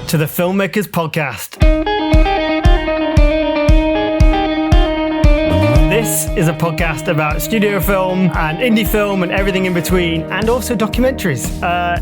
to the Filmmakers Podcast. This is a podcast about studio film and indie film and everything in between, and also documentaries.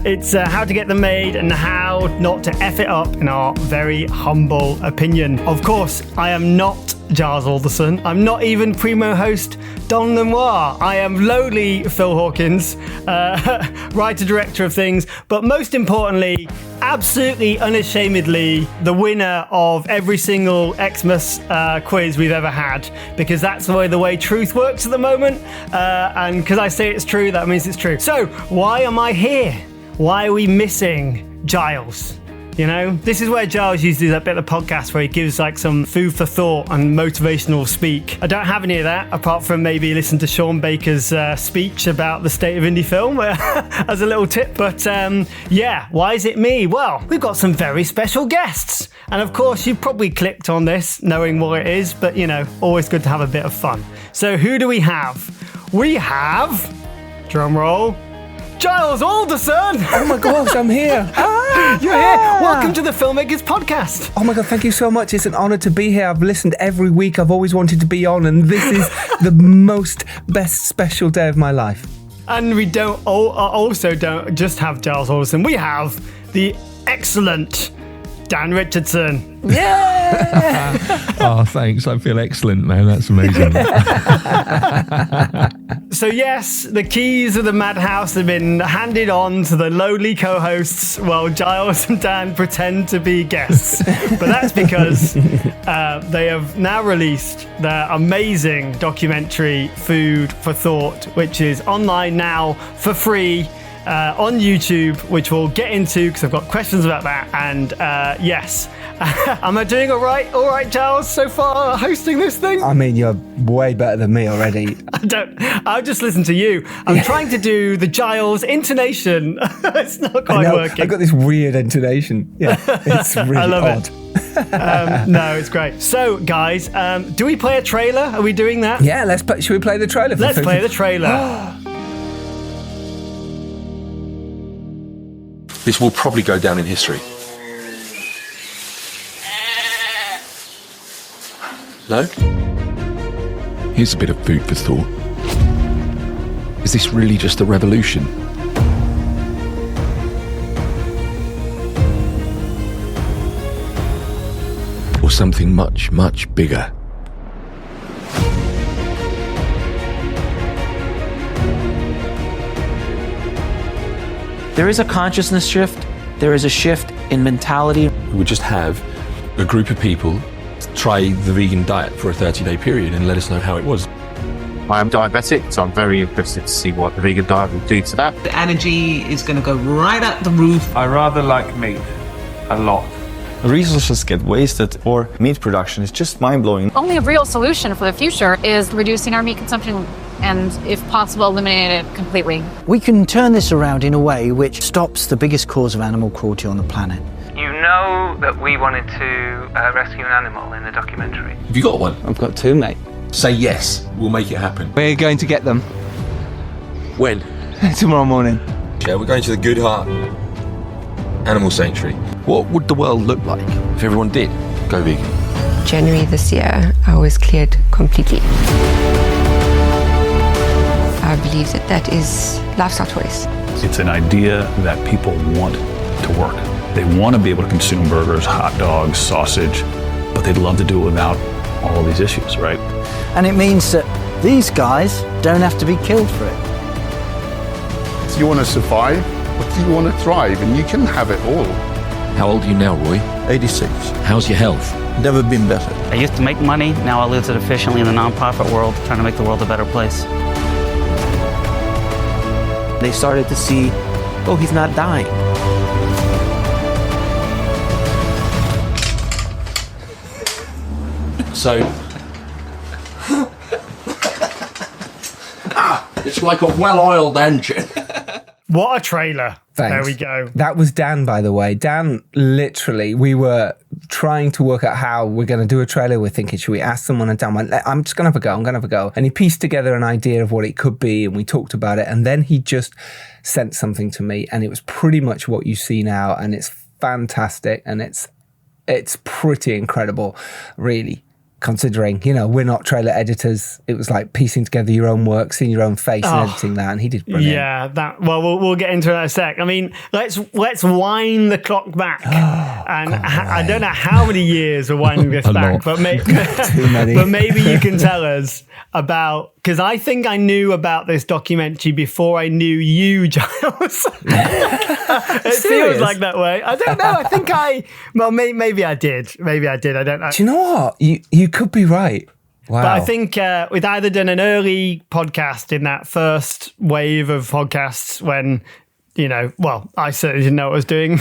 It's how to get them made and how not to F it up, in our very humble opinion. Of course, I am not Giles Ald. I'm not even primo host Don Lenoir. I am lowly Phil Hawkins, writer-director of things, but most importantly, absolutely unashamedly the winner of every single Xmas quiz we've ever had, because that's the way truth works at the moment, and because I say it's true, that means it's true. So why am I here? Why are we missing Giles? You know, this is where Giles usually does that bit of the podcast where he gives like some food for thought and motivational speak. I don't have any of that, apart from maybe listen to Sean Baker's speech about the state of indie film as a little tip. But yeah, why is it me? Well, we've got some very special guests. And of course, you've probably clicked on this knowing what it is, but you know, always good to have a bit of fun. So who do we have? We have, drum roll, Giles Ald. Oh my gosh, I'm here. You're here. Welcome to the Filmmakers Podcast. Oh my God, thank you so much. It's an honor to be here. I've listened every week. I've always wanted to be on, and this is the best special day of my life. And we also don't just have Giles Ald. We have the excellent Dan Richardson. Yeah. Oh, thanks. I feel excellent, man. That's amazing. So yes, the keys of the madhouse have been handed on to the lowly co-hosts while Giles and Dan pretend to be guests. But that's because they have now released their amazing documentary, Food for Thought, which is online now for free. On YouTube, which we'll get into because I've got questions about that. And yes, am I doing all right, Giles, so far hosting this thing? I mean, you're way better than me already. I'll just listen to you. I'm trying to do the Giles intonation. It's not quite working. I've got this weird intonation. Yeah, it's really I love odd. It. No, it's great. So, guys, do we play a trailer? Are we doing that? Yeah, should we play the trailer? Let's play the trailer. This will probably go down in history. No? Here's a bit of food for thought. Is this really just a revolution? Or something much, much bigger? There is a consciousness shift. There is a shift in mentality. We would just have a group of people try the vegan diet for a 30-day period and let us know how it was. I am diabetic, so I'm very interested to see what the vegan diet will do to that. The energy is going to go right up the roof. I rather like meat, a lot. Resources get wasted, or meat production is just mind-blowing. Only a real solution for the future is reducing our meat consumption and, if possible, eliminate it completely. We can turn this around in a way which stops the biggest cause of animal cruelty on the planet. You know that we wanted to rescue an animal in the documentary. Have you got one? I've got two, mate. Say yes, we'll make it happen. We're going to get them. When? Tomorrow morning. Yeah, we're going to the Good Heart Animal Sanctuary. What would the world look like if everyone did go vegan? January this year, I was cleared completely. I believe that is lifestyle choice. It's an idea that people want to work. They want to be able to consume burgers, hot dogs, sausage, but they'd love to do it without all of these issues, right? And it means that these guys don't have to be killed for it. Do you want to survive or do you want to thrive? And you can have it all. How old are you now, Roy? 86. How's your health? Never been better. I used to make money. Now I lose it efficiently in the nonprofit world, trying to make the world a better place. They started to see, oh, he's not dying. So, it's like a well-oiled engine. What a trailer. Thanks. There we go. That was Dan, by the way. Dan, literally, we were trying to work out how we're going to do a trailer. We're thinking, should we ask someone? And Dan went, I'm just going to have a go. And he pieced together an idea of what it could be, and we talked about it. And then he just sent something to me, and it was pretty much what you see now. And it's fantastic, and it's pretty incredible, really. Considering, we're not trailer editors, it was like piecing together your own work, seeing your own face and editing that, and he did brilliant. Yeah, we'll get into it in a sec. I mean, let's wind the clock back, and I don't know how many years we're winding this back, but maybe you can tell us about, because I think I knew about this documentary before I knew you, Giles. It feels like that way. I don't know. I think maybe I did. Maybe I did. I don't know. Do you know what? You could be right. Wow. But I think we'd either done an early podcast in that first wave of podcasts when, I certainly didn't know what I was doing.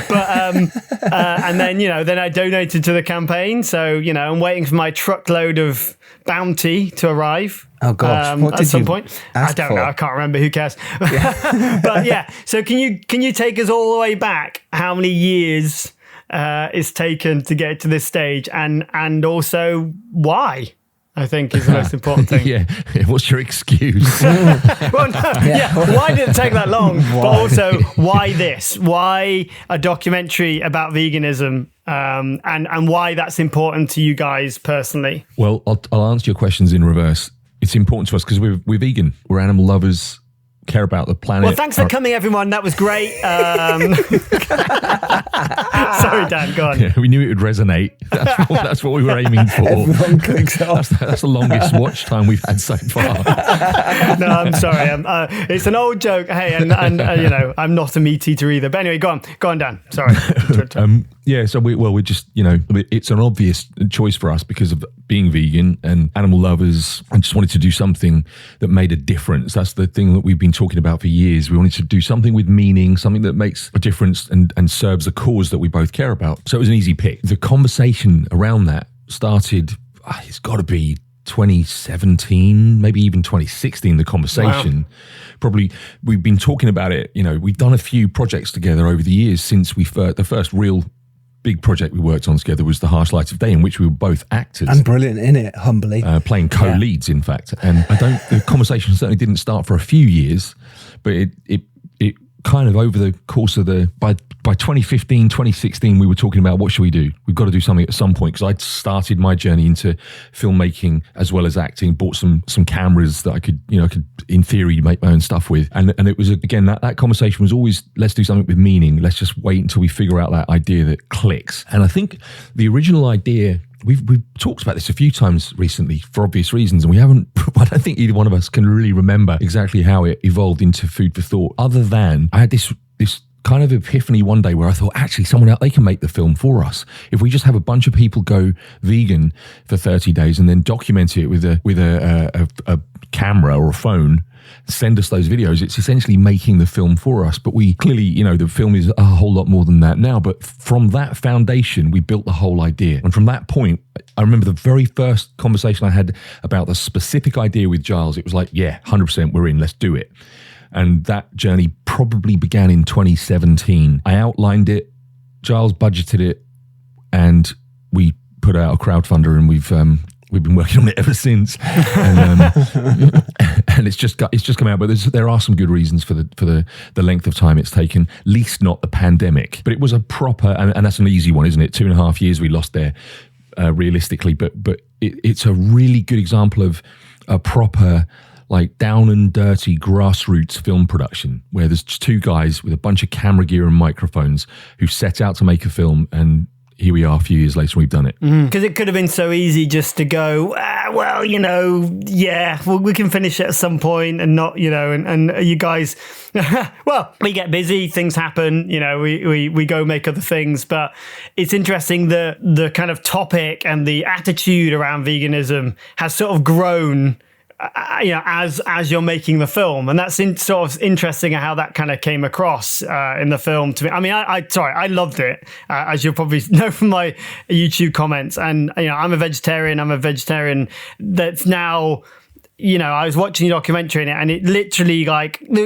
But and then, then I donated to the campaign. So, I'm waiting for my truckload of bounty to arrive. Oh gosh, what did at some you point. ask I don't for? know. I can't remember. Who cares? Yeah. But yeah. So can you take us all the way back? How many years it's taken to get to this stage, and also why? I think is the most important thing. Yeah. What's your excuse? Well, no, why did it take that long? But also, why this? Why a documentary about veganism? And why that's important to you guys personally? Well, I'll answer your questions in reverse. It's important to us because we're vegan. We're animal lovers, care about the planet. Well, thanks for coming, everyone. That was great. Sorry, Dan, go on. Yeah, we knew it would resonate. That's what we were aiming for. Everyone clicks off. That's the longest watch time we've had so far. No, I'm sorry. It's an old joke. Hey, and I'm not a meat eater either. But anyway, go on, Dan. Sorry. Yeah, so we're just, it's an obvious choice for us because of being vegan and animal lovers. I just wanted to do something that made a difference. That's the thing that we've been talking about for years. We wanted to do something with meaning, something that makes a difference and serves a cause that we both care about. So it was an easy pick. The conversation around that started, it's got to be 2017, maybe even 2016, the conversation. Wow. Probably we've been talking about it. We've done a few projects together over the years since the first real big project we worked on together was The Harsh Light of Day, in which we were both actors. And brilliant in it, humbly. Playing co-leads, in fact. And the conversation certainly didn't start for a few years, but it kind of over the course of by 2015, 2016, we were talking about what should we do? We've got to do something at some point, because I'd started my journey into filmmaking as well as acting, bought some cameras that I could in theory make my own stuff with. And it was, again, that conversation was always, let's do something with meaning. Let's just wait until we figure out that idea that clicks. And I think the original idea, We've talked about this a few times recently for obvious reasons, and I don't think either one of us can really remember exactly how it evolved into food for thought, other than I had this kind of epiphany one day where I thought, actually, someone else, they can make the film for us. If we just have a bunch of people go vegan for 30 days and then document it with a camera or a phone, send us those videos, it's essentially making the film for us. But we clearly, the film is a whole lot more than that now. But from that foundation, we built the whole idea. And from that point, I remember the very first conversation I had about the specific idea with Giles. It was like, yeah, 100%, we're in, let's do it. And that journey probably began in 2017. I outlined it, Giles budgeted it, and we put out a crowdfunder, and we've been working on it ever since, and it's just come out. But there are some good reasons for the length of time it's taken. Least not the pandemic, but it was a proper, and that's an easy one, isn't it? 2.5 years we lost there, realistically. But it's a really good example of a proper, like, down and dirty grassroots film production, where there's just two guys with a bunch of camera gear and microphones who set out to make a film, and here we are a few years later, we've done it. Because it could have been so easy just to go, we can finish it at some point, and not, and you guys, well, we get busy, things happen, we go make other things. But it's interesting the kind of topic and the attitude around veganism has sort of grown as you're making the film, and that's sort of interesting how that kind of came across in the film to me. I mean, I loved it, as you'll probably know from my YouTube comments. And I'm a vegetarian that's now I was watching a documentary in it, and it literally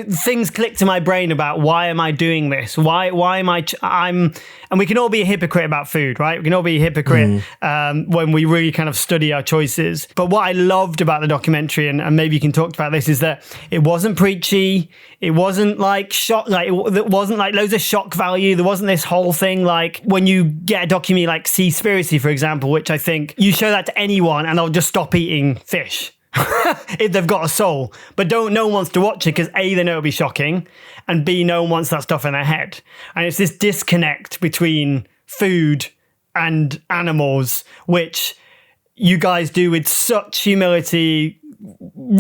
things clicked in my brain about why am I doing this? Why am I? And we can all be a hypocrite about food, right? We can all be a hypocrite when we really kind of study our choices. But what I loved about the documentary, and maybe you can talk about this, is that it wasn't preachy. It wasn't like shock, it wasn't like loads of shock value. There wasn't this whole thing like when you get a documentary like Seaspiracy, for example, which I think you show that to anyone and they'll just stop eating fish. If they've got a soul. But no one wants to watch it because A, they know it'll be shocking, and B, no one wants that stuff in their head. And it's this disconnect between food and animals, which you guys do with such humility,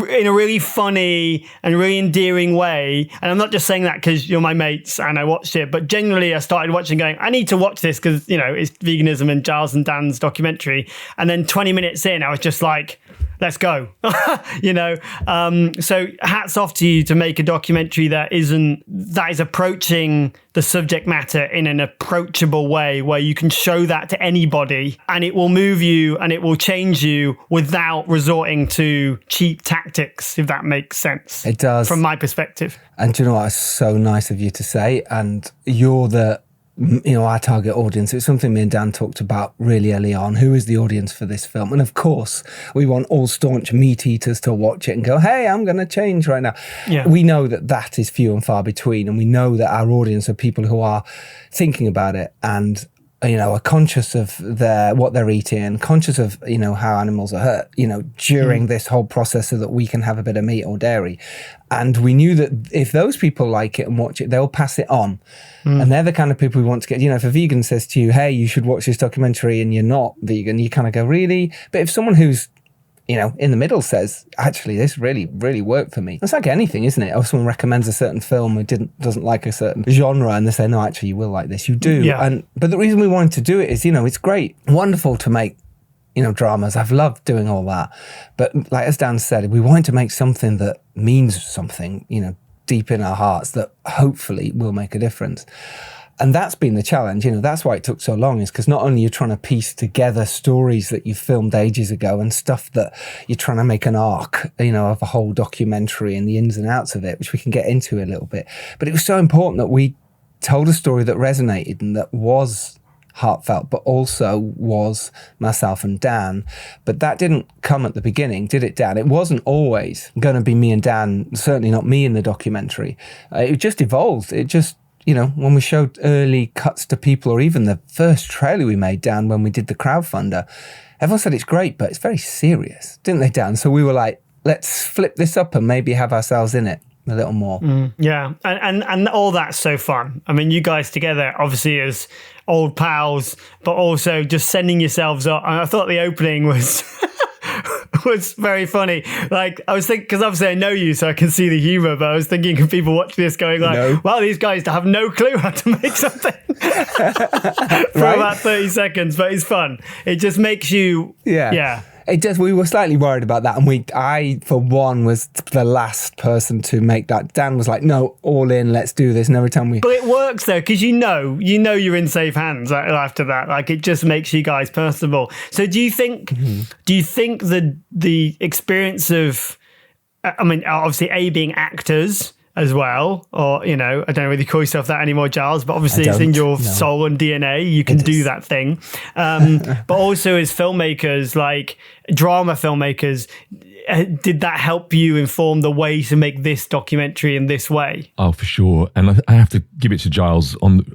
in a really funny and really endearing way. And I'm not just saying that because you're my mates and I watched it, but genuinely I started watching going, I need to watch this because, it's veganism and Giles and Dan's documentary. And then 20 minutes in, I was just like, let's go. So hats off to you to make a documentary that is approaching the subject matter in an approachable way where you can show that to anybody and it will move you and it will change you without resorting to cheap tactics, if that makes sense. It does. From my perspective. And do you know what? It's so nice of you to say. And you're our target audience. It's something me and Dan talked about really early on. Who is the audience for this film? And of course, we want all staunch meat eaters to watch it and go, hey, I'm going to change right now. Yeah. We know that is few and far between. And we know that our audience are people who are thinking about it and are conscious of what they're eating, conscious of, how animals are hurt, during this whole process so that we can have a bit of meat or dairy. And we knew that if those people like it and watch it, they'll pass it on. And they're the kind of people we want to get, if a vegan says to you, hey, you should watch this documentary and you're not vegan, you kind of go, really? But if someone who's in the middle says, actually, this really, really worked for me. It's like anything, isn't it? If someone recommends a certain film who doesn't like a certain genre and they say, no, actually, you will like this. You do. Yeah. But the reason we wanted to do it is, it's great, wonderful to make, dramas. I've loved doing all that. But like as Dan said, we wanted to make something that means something, deep in our hearts that hopefully will make a difference. And that's been the challenge, that's why it took so long, is because not only you're trying to piece together stories that you filmed ages ago and stuff that you're trying to make an arc, of a whole documentary and the ins and outs of it, which we can get into a little bit. But it was so important that we told a story that resonated and that was heartfelt, but also was myself and Dan. But that didn't come at the beginning, did it, Dan? It wasn't always going to be me and Dan, certainly not me in the documentary. It just evolved. It just, when we showed early cuts to people, or even the first trailer we made, Dan, when we did the crowdfunder, everyone said it's great, but it's very serious, didn't they, Dan? So we were like, let's flip this up and maybe have ourselves in it a little more. Yeah, and all that's so fun. I mean, you guys together, obviously as old pals, but also just sending yourselves up. And I thought the opening was was very funny. Like, I was thinking, because obviously I know you, so I can see the humor, but I was thinking of people watching this going like, wow, these guys have no clue how to make something for about 30 seconds, but it's fun. It just makes you, yeah. It does. We were slightly worried about that, and I, for one, was the last person to make that. Dan was like, "No, all in, let's do this." And every time but it works though, because you know you're in safe hands after that. Like, it just makes you guys personable. So, do you think the experience of, I mean, obviously, being actors as well, or I don't know whether you call yourself that anymore, Giles, but obviously it's in your soul and DNA, you can do that thing, but also as filmmakers, like drama filmmakers, did that help you inform the way to make this documentary in this way? Oh, for sure. And I have to give it to Giles on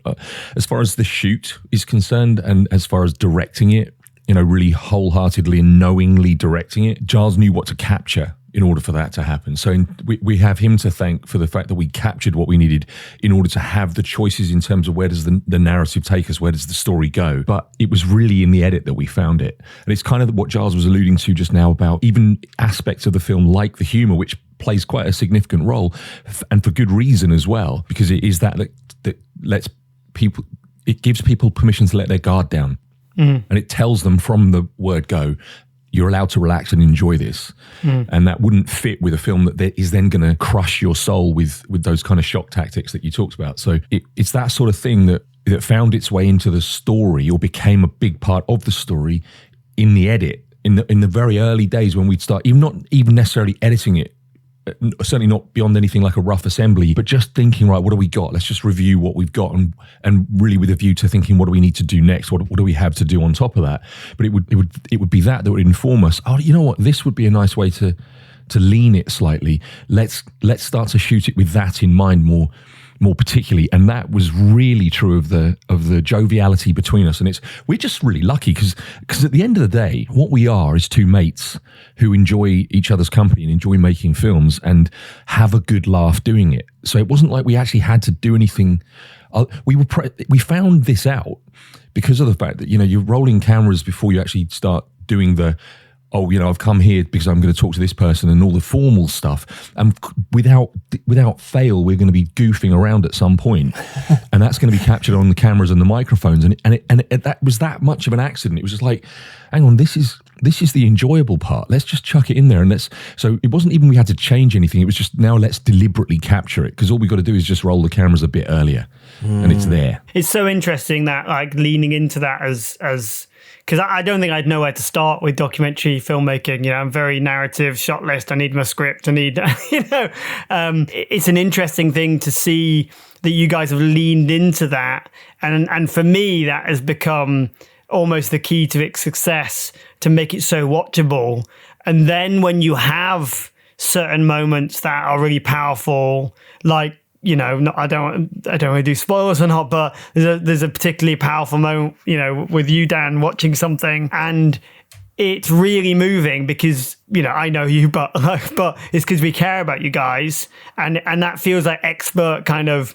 as far as the shoot is concerned, and as far as directing it, really wholeheartedly and knowingly directing it. Giles knew what to capture in order for that to happen. So we have him to thank for the fact that we captured what we needed in order to have the choices in terms of where does the narrative take us, where does the story go. But it was really in the edit that we found it. And it's kind of what Giles was alluding to just now about even aspects of the film like the humor, which plays quite a significant role, and for good reason as well, because it is that lets people, it gives people permission to let their guard down. And it tells them from the word go, you're allowed to relax and enjoy this. And that wouldn't fit with a film that is then going to crush your soul with those kind of shock tactics that you talked about. So it's that sort of thing that found its way into the story, or became a big part of the story in the edit. in the very early days when we'd start, even not even necessarily editing it, certainly not beyond anything like a rough assembly, but just thinking, right, what do we got? Let's just review what we've got, and really with a view to thinking, what do we need to do next? What do we have to do on top of that? But it would be that would inform us. Oh, you know what? This would be a nice way to lean it slightly. Let's start to shoot it with that in mind more particularly. And that was really true of the joviality between us. And we're just really lucky because at the end of the day, what we are is two mates who enjoy each other's company and enjoy making films and have a good laugh doing it. So it wasn't like we actually had to do anything. We found this out because of the fact that, you're rolling cameras before you actually start doing the, I've come here because I'm going to talk to this person and all the formal stuff. And without fail, we're going to be goofing around at some point, and that's going to be captured on the cameras and the microphones. And that was that much of an accident. It was just like, hang on, this is the enjoyable part. Let's just chuck it in there, so it wasn't even we had to change anything. It was just now let's deliberately capture it, because all we got to do is just roll the cameras a bit earlier, and it's there. It's so interesting that like leaning into that as. Because I don't think I'd know where to start with documentary filmmaking. I'm very narrative, shot list. I need my script. I need, it's an interesting thing to see that you guys have leaned into that. And for me, that has become almost the key to its success, to make it so watchable. And then when you have certain moments that are really powerful, like, I don't want to do spoilers or not, but there's a particularly powerful moment, with you, Dan, watching something, and it's really moving because, I know you, but it's because we care about you guys, and that feels like expert kind of,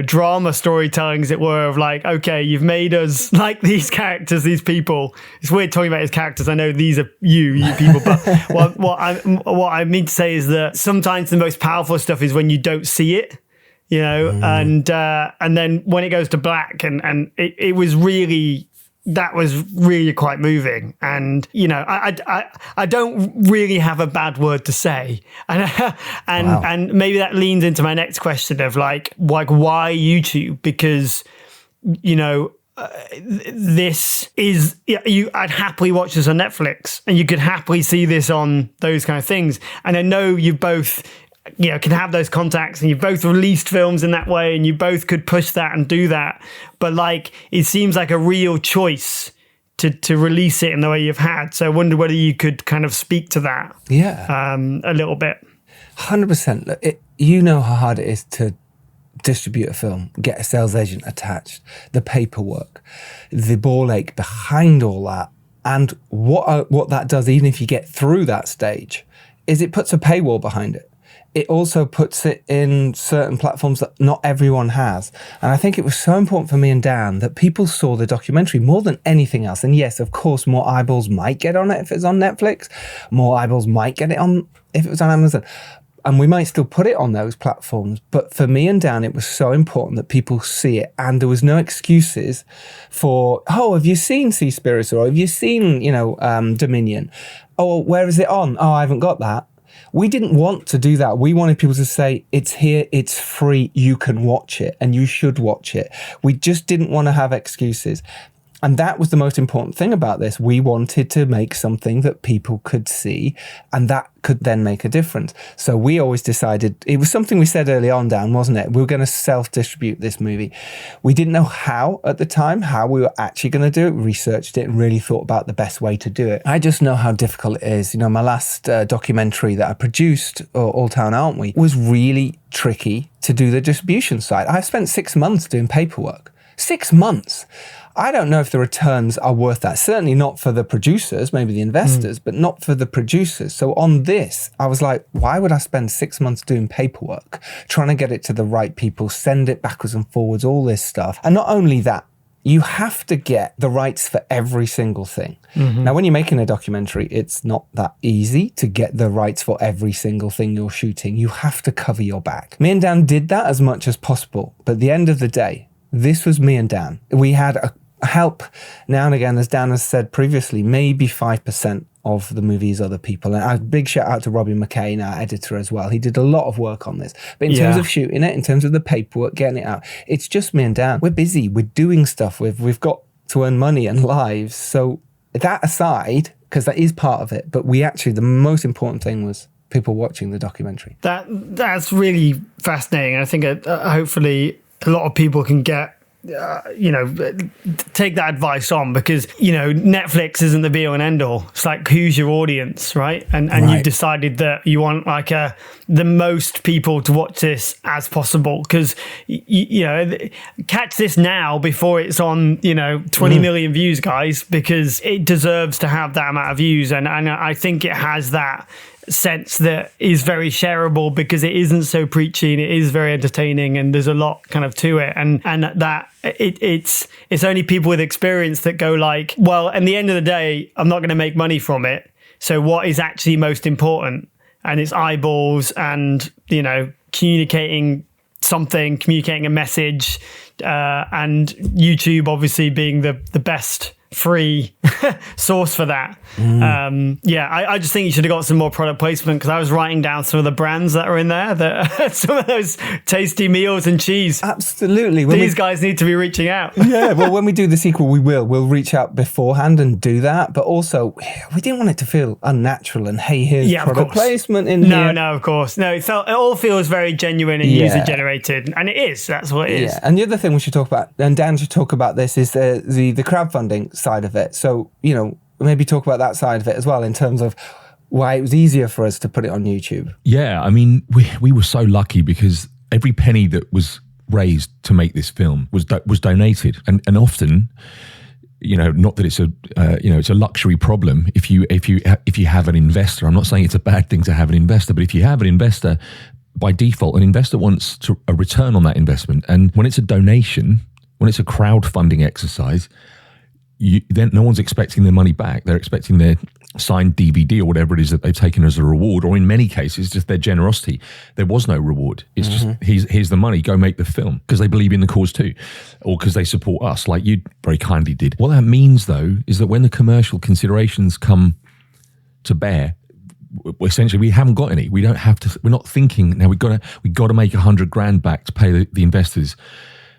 drama storytelling, as it were, of like, okay, you've made us like these characters, these people. It's weird talking about his characters. I know these are you people, but what I mean to say is that sometimes the most powerful stuff is when you don't see it. And then when it goes to black, and it was really, that was really quite moving. And I don't really have a bad word to say, and maybe that leans into my next question of like why YouTube? Because this is I'd happily watch this on Netflix, and you could happily see this on those kind of things. And I know you both can have those contacts, and you both released films in that way, and you both could push that and do that. But like, it seems like a real choice to release it in the way you've had. So I wonder whether you could kind of speak to that. Yeah. A little bit. 100%. You know how hard it is to distribute a film, get a sales agent attached, the paperwork, the ball ache behind all that. And what that does, even if you get through that stage, is it puts a paywall behind it. It also puts it in certain platforms that not everyone has. And I think it was so important for me and Dan that people saw the documentary more than anything else. And yes, of course, more eyeballs might get on it if it's on Netflix. More eyeballs might get it on if it was on Amazon. And we might still put it on those platforms. But for me and Dan, it was so important that people see it. And there was no excuses for, have you seen Seaspiracy? Or have you seen, Dominion? Oh, where is it on? Oh, I haven't got that. We didn't want to do that. We wanted people to say, it's here, it's free, you can watch it, and you should watch it. We just didn't want to have excuses. And that was the most important thing about this. We wanted to make something that people could see, and that could then make a difference. So we always decided, it was something we said early on, Dan, wasn't it? We were going to self-distribute this movie. We didn't know how at the time, how we were actually going to do it. We researched it and really thought about the best way to do it. I just know how difficult it is. My last documentary that I produced, All Town Aren't We, was really tricky to do the distribution side. I spent 6 months doing paperwork. 6 months. I don't know if the returns are worth that. Certainly not for the producers, maybe the investors, but not for the producers. So on this, I was like, why would I spend 6 months doing paperwork, trying to get it to the right people, send it backwards and forwards, all this stuff. And not only that, you have to get the rights for every single thing. Mm-hmm. Now, when you're making a documentary, it's not that easy to get the rights for every single thing you're shooting. You have to cover your back. Me and Dan did that as much as possible. But at the end of the day, this was me and Dan. We had a help now and again, as Dan has said previously, maybe 5% of the movie is other people. And a big shout out to Robbie McCain, our editor as well. He did a lot of work on this. But in terms of shooting it, in terms of the paperwork, getting it out, it's just me and Dan. We're busy. We're doing stuff. We've got to earn money and lives. So that aside, because that is part of it. But the most important thing was people watching the documentary. That's really fascinating. I think hopefully a lot of people can get, take that advice on, because, Netflix isn't the be all and end all. It's like, who's your audience, right? And you've decided that you want the most people to watch this as possible, because, catch this now before it's on, 20 million views, guys, because it deserves to have that amount of views. And I think it has that sense that is very shareable, because it isn't so preachy and it is very entertaining, and there's a lot kind of to it, and that it's only people with experience that go like, well, at the end of the day, I'm not going to make money from it, so what is actually most important? And it's eyeballs and communicating a message, and YouTube obviously being the best free source for that. I just think you should have got some more product placement, because I was writing down some of the brands that are in there, that some of those tasty meals and cheese. Absolutely. These guys need to be reaching out. Yeah, well, when we do the sequel, we'll reach out beforehand and do that, but also we didn't want it to feel unnatural and, hey, here's product placement in here. No, of course. No, it all feels very genuine and user generated, and it is. That's what it is. Yeah, and the other thing we should talk about, and Dan should talk about this, is the crowdfunding side of it. So, maybe talk about that side of it as well, in terms of why it was easier for us to put it on YouTube. Yeah, I mean, we were so lucky, because every penny that was raised to make this film was donated, and often, not that it's it's a luxury problem if you have an investor. I'm not saying it's a bad thing to have an investor, but if you have an investor, by default, an investor wants a return on that investment, and when it's a donation, when it's a crowdfunding exercise, then no one's expecting their money back. They're expecting their signed DVD or whatever it is that they've taken as a reward, or in many cases, just their generosity. There was no reward. It's just, here's the money, go make the film, because they believe in the cause too, or because they support us, like you very kindly did. What that means, though, is that when the commercial considerations come to bear, essentially we haven't got any. We don't have to. We're not thinking now. We got to make $100,000 back to pay the investors.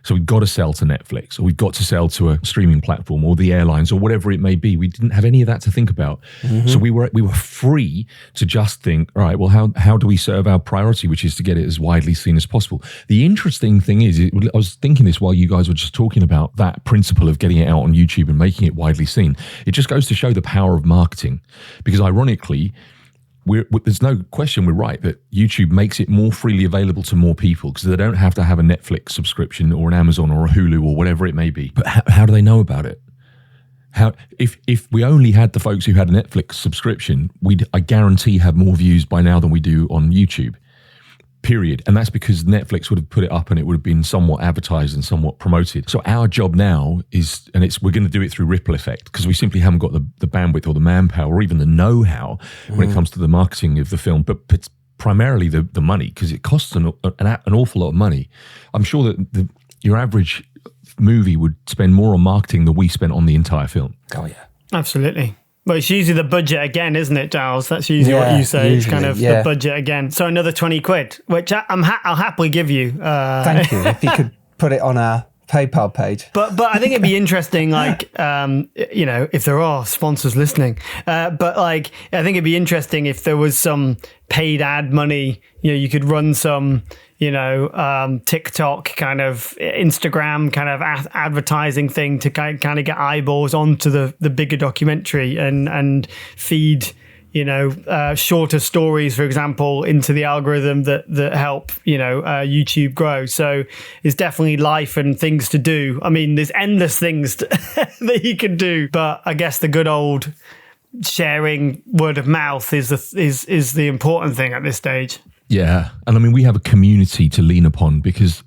So we've got to sell to Netflix, or we've got to sell to a streaming platform, or the airlines, or whatever it may be. We didn't have any of that to think about. So we were free to just think, all right, well, how do we serve our priority, which is to get it as widely seen as possible. The interesting thing is, I was thinking this while you guys were just talking about that principle of getting it out on YouTube and making it widely seen. It just goes to show the power of marketing, because ironically, there's no question we're right that YouTube makes it more freely available to more people, because they don't have to have a Netflix subscription or an Amazon or a Hulu or whatever it may be. But how do they know about it? If we only had the folks who had a Netflix subscription, I guarantee have more views by now than we do on YouTube. Period. And that's because Netflix would have put it up and it would have been somewhat advertised and somewhat promoted. So our job now is, we're going to do it through ripple effect, because we simply haven't got the bandwidth or the manpower or even the know-how when it comes to the marketing of the film, but it's primarily the money, because it costs an awful lot of money. I'm sure that your average movie would spend more on marketing than we spent on the entire film. Oh yeah. Absolutely. Well, it's usually the budget again, isn't it, Giles? That's usually what you say. It's kind of the budget again. So another 20 quid, which I'll happily give you. Thank you. If you could put it on our PayPal page. But I think it'd be interesting, like, if there are sponsors listening, but like, I think it'd be interesting if there was some paid ad money, you could run some, TikTok kind of Instagram kind of advertising thing to kind of get eyeballs onto the bigger documentary and feed, shorter stories, for example, into the algorithm that help, YouTube grow. So there's definitely life and things to do. I mean, there's endless things that you can do, but I guess the good old sharing word of mouth is the important thing at this stage. Yeah. And I mean, we have a community to lean upon, because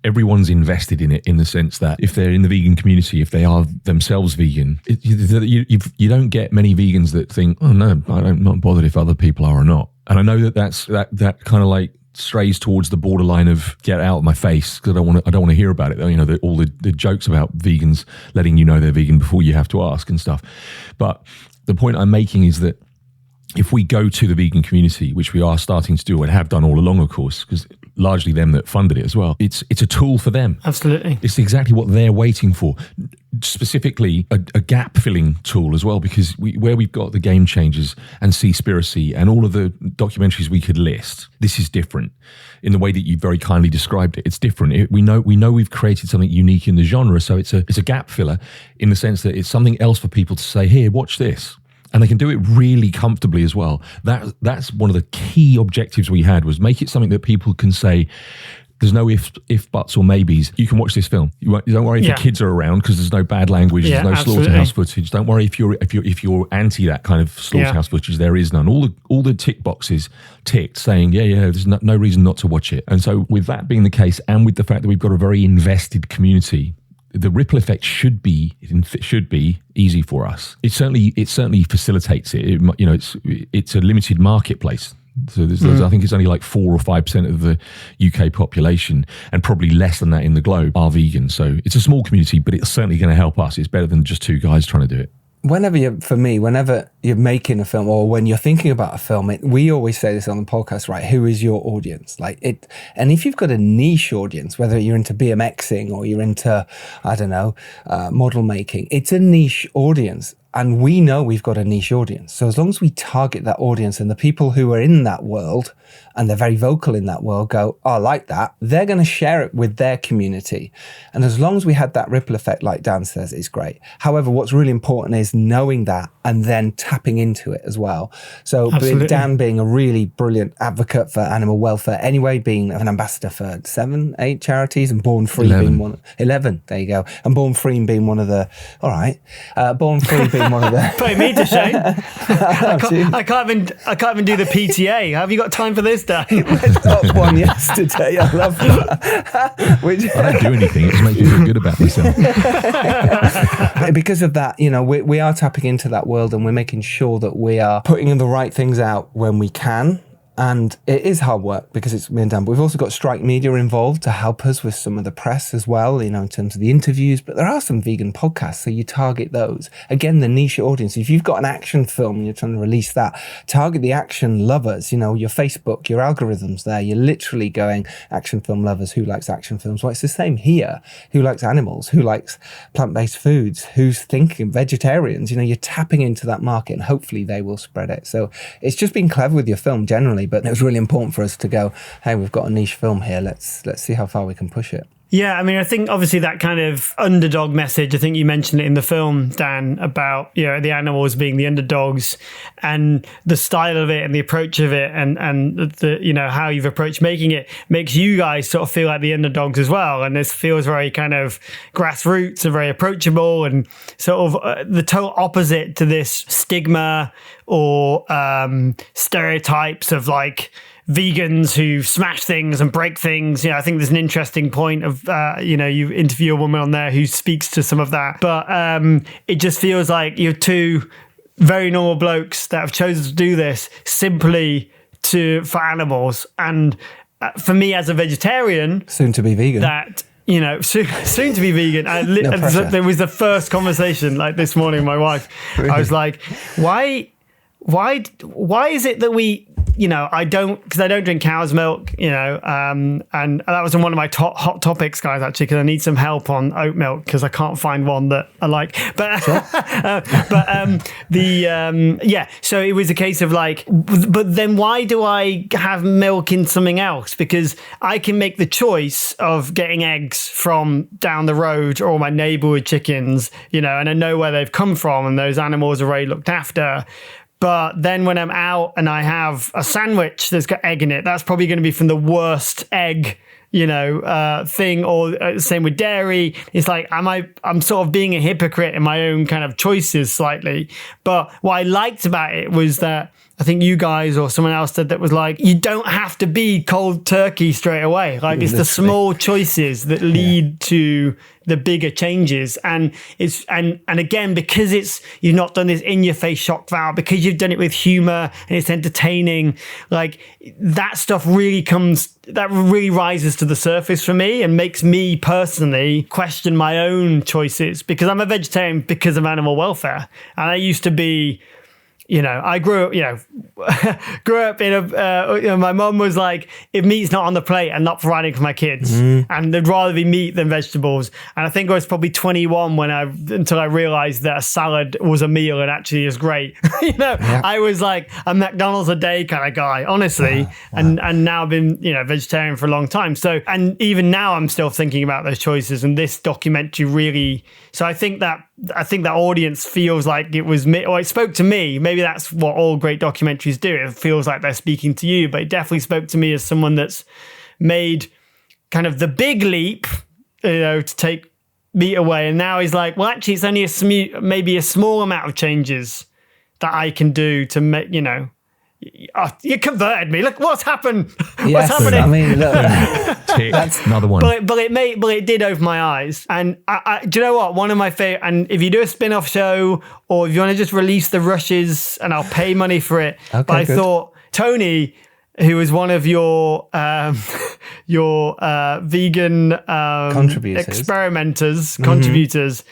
everyone's invested in it, in the sense that if they're in the vegan community, if they are themselves vegan, you don't get many vegans that think, oh no, I'm not bothered if other people are or not. And I know that kind of like strays towards the borderline of get out of my face, because I don't want to hear about it. All the jokes about vegans letting you know they're vegan before you have to ask and stuff. But the point I'm making is that if we go to the vegan community, which we are starting to do and have done all along, of course, because largely them that funded it as well, it's a tool for them. Absolutely. It's exactly what they're waiting for. specifically a gap filling tool as well, because where we've got the Game Changers and Seaspiracy and all of the documentaries we could list, this is different in the way that you very kindly described it. It's different. We know we've created something unique in the genre, so it's a gap filler in the sense that it's something else for people to say, here, watch this. And they can do it really comfortably as well. That's one of the key objectives we had, was make it something that people can say, there's no if, buts, or maybes. You can watch this film. You don't worry if your kids are around, because there's no bad language, there's no slaughterhouse footage. Don't worry if you're anti that kind of slaughterhouse footage. There is none. All the tick boxes ticked, saying there's no reason not to watch it. And so, with that being the case, and with the fact that we've got a very invested community, the ripple effect should be easy for us. It certainly facilitates it. It's a limited marketplace. So there's I think it's only like 4 or 5% of the UK population, and probably less than that in the globe, are vegan. So it's a small community, but it's certainly going to help us. It's better than just two guys trying to do it. Whenever you're making a film, or when you're thinking about a film, we always say this on the podcast, right? Who is your audience? And if you've got a niche audience, whether you're into BMXing or you're into, I don't know, model making, it's a niche audience. And we know we've got a niche audience. So as long as we target that audience, and the people who are in that world and they're very vocal in that world go, oh, I like that, they're going to share it with their community. And as long as we had that ripple effect, like Dan says, it's great. However, what's really important is knowing that and then tapping into it as well. So Dan being a really brilliant advocate for animal welfare anyway, being an ambassador for 7, 8 charities, and Born Free 11, there you go. And Born Free being one of the, all right, Born Free being one of the... Put me to shame. I can't even do the PTA. Have you got time for this, Dan? I went up one yesterday. I love that. I don't do anything. It just makes me feel good about myself. Because of that, we are tapping into that world, and we're making sure that we are putting the right things out when we can. And it is hard work because it's been done. But we've also got Strike Media involved to help us with some of the press as well, in terms of the interviews. But there are some vegan podcasts, so you target those. Again, the niche audience. If you've got an action film and you're trying to release that, target the action lovers. Your Facebook, your algorithms there. You're literally going, action film lovers, who likes action films? Well, it's the same here. Who likes animals? Who likes plant-based foods? Who's thinking vegetarians? You're tapping into that market, and hopefully they will spread it. So it's just being clever with your film generally. But it was really important for us to go, hey, we've got a niche film here. Let's see how far we can push it. Yeah, I mean, I think obviously that kind of underdog message, I think you mentioned it in the film, Dan, about, the animals being the underdogs, and the style of it and the approach of it, and the, how you've approached making it makes you guys sort of feel like the underdogs as well. And this feels very kind of grassroots and very approachable, and sort of the total opposite to this stigma or stereotypes of like vegans who smash things and break things. I think there's an interesting point of, you interview a woman on there who speaks to some of that. But it just feels like you're two very normal blokes that have chosen to do this simply for animals. And for me as a vegetarian... Soon to be vegan. That... soon to be vegan. There was the first conversation like this morning with my wife. Really? I was like, why is it that we... I don't drink cow's milk, and that was one of my hot topics, guys, actually, because I need some help on oat milk because I can't find one that I like. But, sure. So it was a case of like, but then why do I have milk in something else? Because I can make the choice of getting eggs from down the road or my neighborhood chickens, and I know where they've come from and those animals are already looked after. But then when I'm out and I have a sandwich that's got egg in it, that's probably going to be from the worst egg, thing. Or same with dairy. It's like, I'm sort of being a hypocrite in my own kind of choices slightly. But what I liked about it was that I think you guys or someone else said that was like, you don't have to be cold turkey straight away. Like it's the small choices that lead to the bigger changes. And it's, and again, because you've not done this in your face shock value, because you've done it with humor and it's entertaining, like that stuff really rises to the surface for me and makes me personally question my own choices, because I'm a vegetarian because of animal welfare. And I used to be I grew up, in a, my mum was like, if meat's not on the plate, I'm not providing for my kids. And they'd rather be meat than vegetables. And I think I was probably 21 until I realized that a salad was a meal and actually is great. I was like a McDonald's a day kind of guy, honestly. And now I've been, vegetarian for a long time. So, and even now I'm still thinking about those choices, and this documentary really, so I think that audience feels like it was me, or it spoke to me. Maybe that's what all great documentaries do. It feels like they're speaking to you, but it definitely spoke to me as someone that's made kind of the big leap, to take meat away. And now he's like, well, actually it's only maybe a small amount of changes that I can do to make, you converted me. Look what's happened. What's happening? I mean, look, that's another one. But it did open my eyes. And I do you know what? One of my favorite. And if you do a spin-off show, or if you want to just release the rushes, and I'll pay money for it. Okay, but I thought Tony, who was one of your vegan contributors,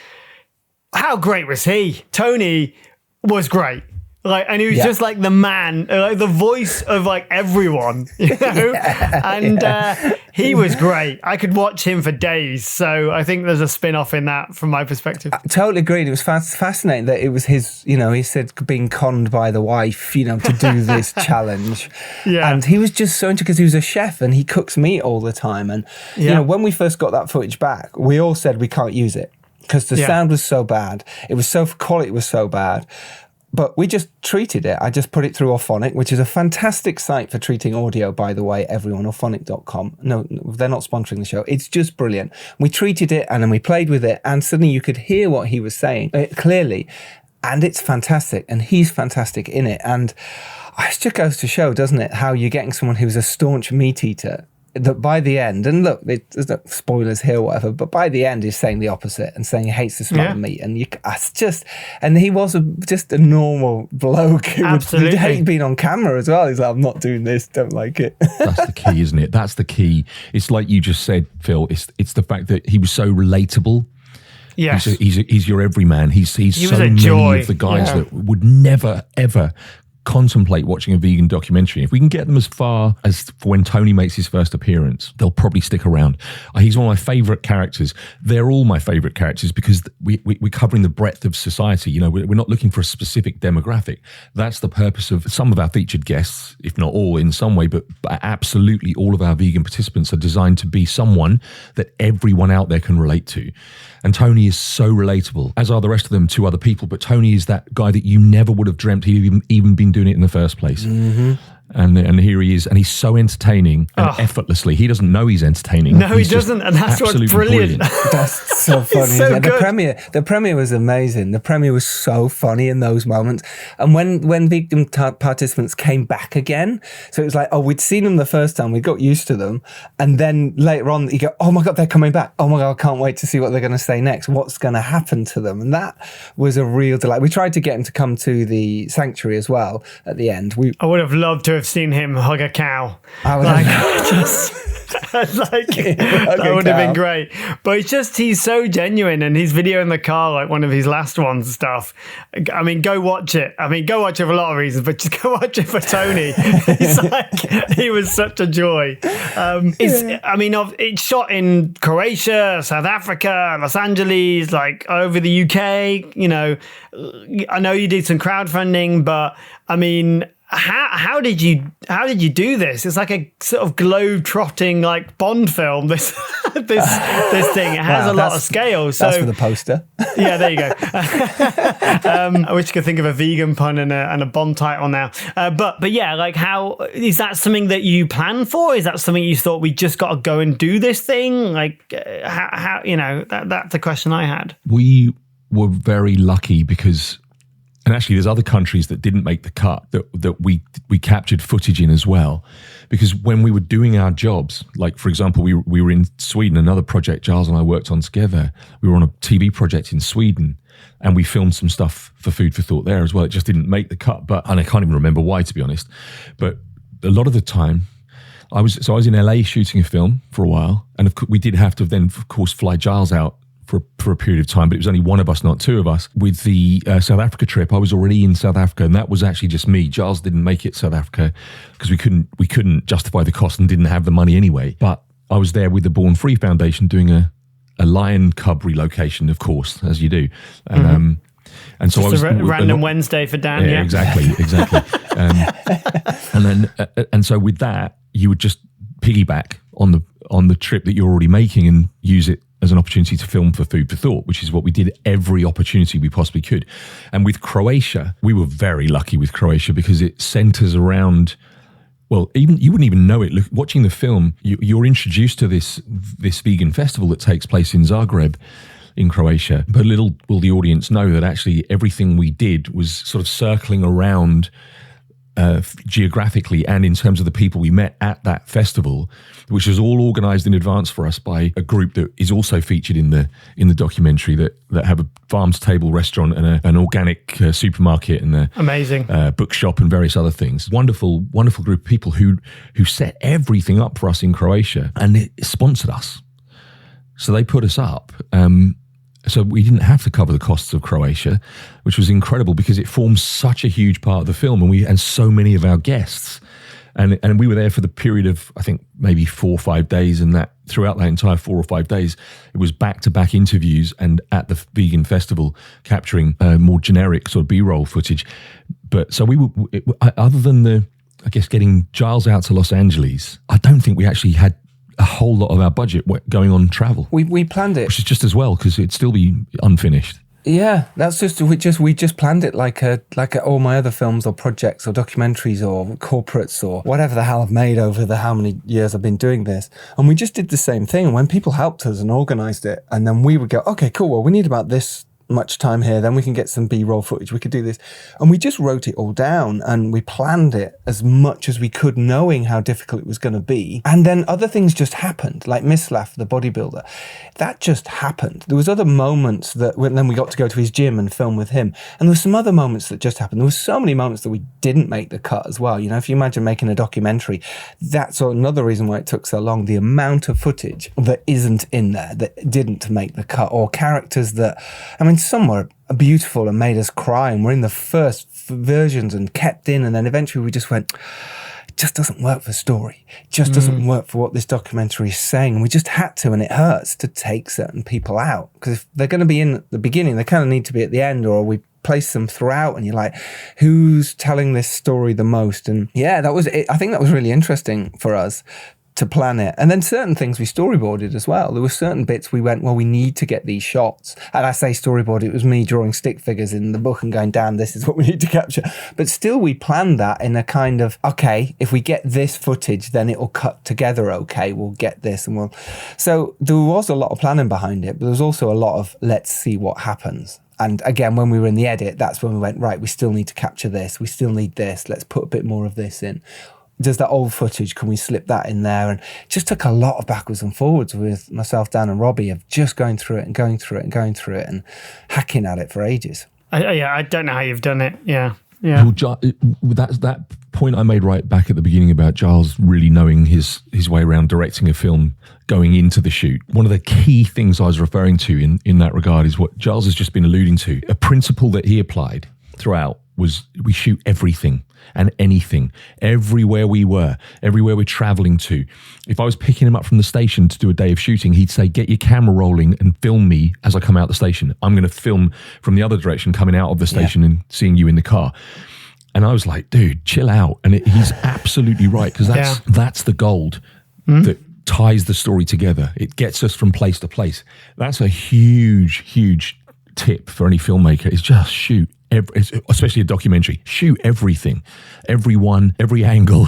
how great was he? Tony was great. And he was just like the man, like the voice of like everyone, and he was great. I could watch him for days. So I think there's a spin-off in that from my perspective. I totally agreed. It was fascinating that it was his, he said being conned by the wife, to do this challenge. Yeah. And he was just so into, because he was a chef and he cooks meat all the time. And, when we first got that footage back, we all said we can't use it because the sound was so bad. Quality was so bad. But we just treated it. I just put it through Auphonic, which is a fantastic site for treating audio, by the way, everyone, auphonic.com. No, they're not sponsoring the show. It's just brilliant. We treated it and then we played with it, and suddenly you could hear what he was saying clearly. And it's fantastic. And he's fantastic in it. And it just goes to show, doesn't it, how you're getting someone who's a staunch meat eater, that by the end, and look, there's no spoilers here or whatever, but by the end he's saying the opposite and saying he hates the smell of meat. And he was just a normal bloke who would hate being on camera as well. He's like, I'm not doing this, don't like it. That's the key, isn't it? That's the key. It's like you just said, Phil, it's the fact that he was so relatable. Yes. He's your everyman. He's so many of the guys that would never, ever contemplate watching a vegan documentary. If we can get them as far as for when Tony makes his first appearance, they'll probably stick around. He's one of my favourite characters. They're all my favourite characters because we're covering the breadth of society. We're not looking for a specific demographic. That's the purpose of some of our featured guests, if not all in some way, but absolutely all of our vegan participants are designed to be someone that everyone out there can relate to. And Tony is so relatable, as are the rest of them to other people. But Tony is that guy that you never would have dreamt he'd even been doing it in the first place. Mm-hmm. And here he is, and he's so entertaining and effortlessly. He doesn't know he's entertaining. No, he doesn't, and that's what's brilliant. That's so funny. So the premiere was amazing. The premiere was so funny in those moments. And when vegan participants came back again, so it was like, we'd seen them the first time, we got used to them, and then later on you go, oh my God, they're coming back. Oh my God, I can't wait to see what they're going to say next. What's going to happen to them? And that was a real delight. We tried to get him to come to the sanctuary as well at the end. I would have loved to have seen him hug a cow. That would have been great. But he's so genuine, and his video in the car, like one of his last ones and stuff. I mean, go watch it. Go watch it for a lot of reasons, but just go watch it for Tony. He was such a joy. It's shot in Croatia, South Africa, Los Angeles, like over the UK. I know you did some crowdfunding, but how did you do this? It's like a sort of globe-trotting like Bond film. This thing. It has a lot of scale. So that's for the poster. Yeah, there you go. I wish I could think of a vegan pun and a Bond title now. But yeah, like how is that something that you planned for? Is that something you thought we just got to go and do this thing? Like how that's the question I had. We were very lucky because. And actually, there's other countries that didn't make the cut that we captured footage in as well. Because when we were doing our jobs, like, for example, we were in Sweden, another project Giles and I worked on together. We were on a TV project in Sweden, and we filmed some stuff for Food for Thought there as well. It just didn't make the cut, and I can't even remember why, to be honest. But a lot of the time, I was in LA shooting a film for a while, and we did have to then, of course, fly Giles out for a period of time, but it was only one of us, not two of us. With the South Africa trip, I was already in South Africa, and that was actually just me. Giles didn't make it to South Africa because we couldn't justify the cost and didn't have the money anyway. But I was there with the Born Free Foundation doing a lion cub relocation, of course, as you do. And and so just I was a random Wednesday for Dan. Yeah. Exactly. And so with that, you would just piggyback on the trip that you're already making and use it as an opportunity to film for Food for Thought, which is what we did every opportunity we possibly could. And with Croatia, we were very lucky with Croatia because it centers around, well, even you wouldn't even know it. Look, watching the film, you're introduced to this vegan festival that takes place in Zagreb in Croatia. But little will the audience know that actually everything we did was sort of circling around geographically and in terms of the people we met at that festival, which was all organised in advance for us by a group that is also featured in the documentary that have a farm-to-table restaurant and an organic supermarket and a amazing bookshop and various other things. Wonderful group of people who set everything up for us in Croatia, and it sponsored us. So they put us up. So we didn't have to cover the costs of Croatia, which was incredible because it forms such a huge part of the film, and so many of our guests. And we were there for the period of, I think, maybe 4 or 5 days, and that throughout that entire 4 or 5 days, it was back-to-back interviews and at the vegan festival capturing more generic sort of B-roll footage. But so other than getting Giles out to Los Angeles, I don't think we actually had a whole lot of our budget going on travel. We planned it, which is just as well because it'd still be unfinished. Yeah, that's just we just planned it like all my other films or projects or documentaries or corporates or whatever the hell I've made over how many years I've been doing this, and we just did the same thing. And when people helped us and organised it, and then we would go, okay, cool. Well, we need about this much time here, then we can get some B-roll footage, we could do this. And we just wrote it all down and we planned it as much as we could, knowing how difficult it was going to be. And then other things just happened, like Mislav, the bodybuilder. That just happened. There was other moments then we got to go to his gym and film with him. And there were some other moments that just happened. There were so many moments that we didn't make the cut as well. You know, if you imagine making a documentary, that's another reason why it took so long. The amount of footage that isn't in there, that didn't make the cut, or characters that, I mean, some were beautiful and made us cry and were in the first versions and kept in, and then eventually we just went, it just doesn't work for story. It just doesn't work for what this documentary is saying. And we just had to, and it hurts to take certain people out, because if they're going to be in the beginning, they kind of need to be at the end, or we place them throughout, and you're like, who's telling this story the most? And yeah, that was it. I think that was really interesting for us to plan it. And then certain things we storyboarded as well. There were certain bits we went, well, we need to get these shots. And I say storyboard, it was me drawing stick figures in the book and going, damn, this is what we need to capture. But still, we planned that in a kind of, okay, if we get this footage, then it'll cut together okay, we'll get this and we'll... So there was a lot of planning behind it, but there was also a lot of, let's see what happens. And again, when we were in the edit, that's when we went, right, we still need to capture this, we still need this, let's put a bit more of this in. Does that old footage, can we slip that in there? And it just took a lot of backwards and forwards with myself, Dan and Robbie, of just going through it and hacking at it for ages. I don't know how you've done it. Yeah. Well, that point I made right back at the beginning about Giles really knowing his way around directing a film going into the shoot. One of the key things I was referring to in that regard is what Giles has just been alluding to. A principle that he applied throughout was we shoot everything and anything, everywhere we're traveling to. If I was picking him up from the station to do a day of shooting, he'd say, get your camera rolling and film me as I come out the station. I'm going to film from the other direction, coming out of the station and seeing you in the car. And I was like, dude, chill out. And he's absolutely right, because that's the gold that ties the story together. It gets us from place to place. That's a huge, huge tip for any filmmaker, is just shoot. Especially a documentary, shoot everything, everyone, every angle.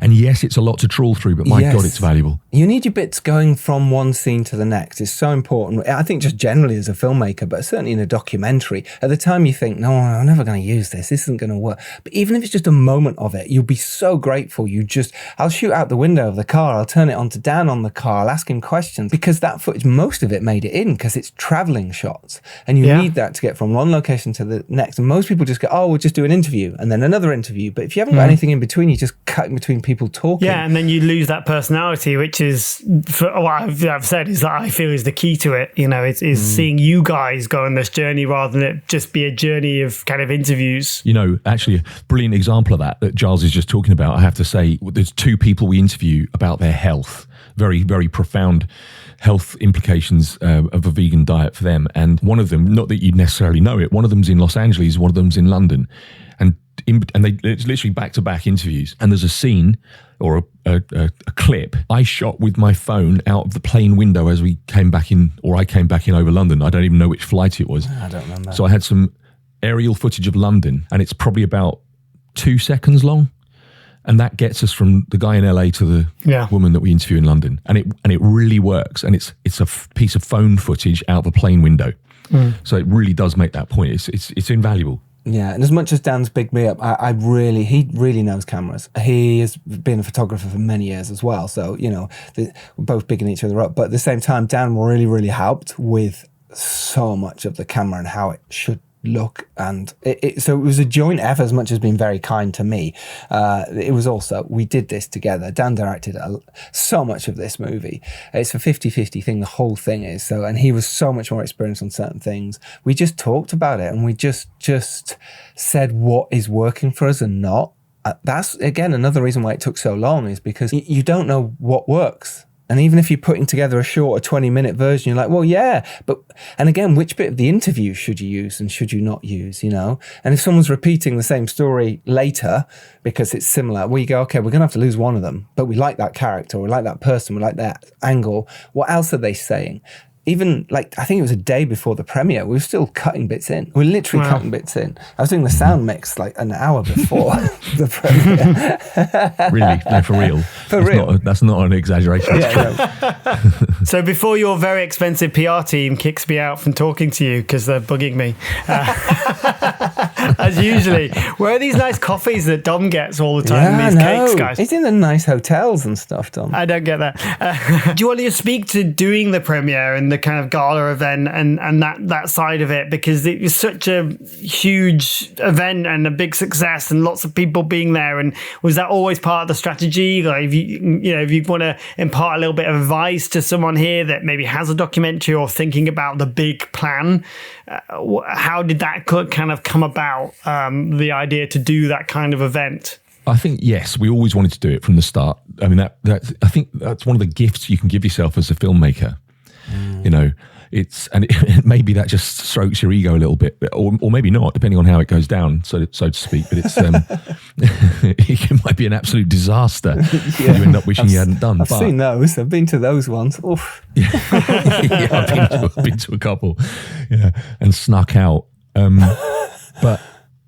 And yes, it's a lot to trawl through, but my God, it's valuable. You need your bits going from one scene to the next. It's so important. I think just generally as a filmmaker, but certainly in a documentary, at the time you think, no, I'm never going to use this. This isn't going to work. But even if it's just a moment of it, you'll be so grateful. I'll shoot out the window of the car. I'll turn it on to Dan on the car. I'll ask him questions, because that footage, most of it made it in, because it's traveling shots. And you need that to get from one one location to the next. And most people just go, oh, we'll just do an interview and then another interview. But if you haven't got anything in between, you're just cutting between people talking. Yeah, and then you lose that personality, which is, for what I've said, is that I feel is the key to it. You know, it's seeing you guys go on this journey rather than it just be a journey of kind of interviews. You know, actually, a brilliant example of that Giles is just talking about, I have to say, there's two people we interview about their health. Very, very profound health implications of a vegan diet for them. And one of them, not that you'd necessarily know it, one of them's in Los Angeles, one of them's in London. And it's literally back-to-back interviews. And there's a scene or a clip I shot with my phone out of the plane window as we came back in, or I came back in over London. I don't even know which flight it was. I don't remember. So I had some aerial footage of London, and it's probably about 2 seconds long. And that gets us from the guy in LA to the woman that we interview in London. And it really works. And it's a piece of phone footage out of a plane window. So it really does make that point. It's invaluable. Yeah, and as much as Dan's bigged me up, he really knows cameras. He has been a photographer for many years as well. So, you know, we're both bigging each other up. But at the same time, Dan really, really helped with so much of the camera and how it should look, and so it was a joint effort as much as being very kind to me. It was also, we did this together. Dan directed so much of this movie. It's a 50-50 thing, the whole thing is. So, and he was so much more experienced on certain things. We just talked about it, and we just said what is working for us and not. That's, again, another reason why it took so long, is because you don't know what works. And even if you're putting together a short, 20-minute version, you're like, well, yeah, and again, which bit of the interview should you use and should you not use, you know? And if someone's repeating the same story later because it's similar, well, you go, okay, we're going to have to lose one of them, but we like that character, we like that person, we like that angle. What else are they saying? Even, like, I think it was a day before the premiere, we were still cutting bits in. We were literally cutting bits in. I was doing the sound mix like an hour before the premiere. Really? No, for real? That's not an exaggeration. So before your very expensive PR team kicks me out from talking to you because they're bugging me, as usually, where are these nice coffees that Dom gets all the time? These cakes, guys? He's in the nice hotels and stuff, Dom. I don't get that. Do you want to speak to doing the premiere and the kind of gala event and that side of it, because it was such a huge event and a big success and lots of people being there? And was that always part of the strategy? Like, if you want to impart a little bit of advice to someone here that maybe has a documentary or thinking about the big plan, how did that kind of come about, the idea to do that kind of event? I think, yes, we always wanted to do it from the start. I mean, I think that's one of the gifts you can give yourself as a filmmaker. You know, maybe that just strokes your ego a little bit, or maybe not, depending on how it goes down, so to speak. But it's it might be an absolute disaster. You end up wishing you hadn't done. I've seen those. I've been to those ones. Oof. I've been to a couple, and snuck out. But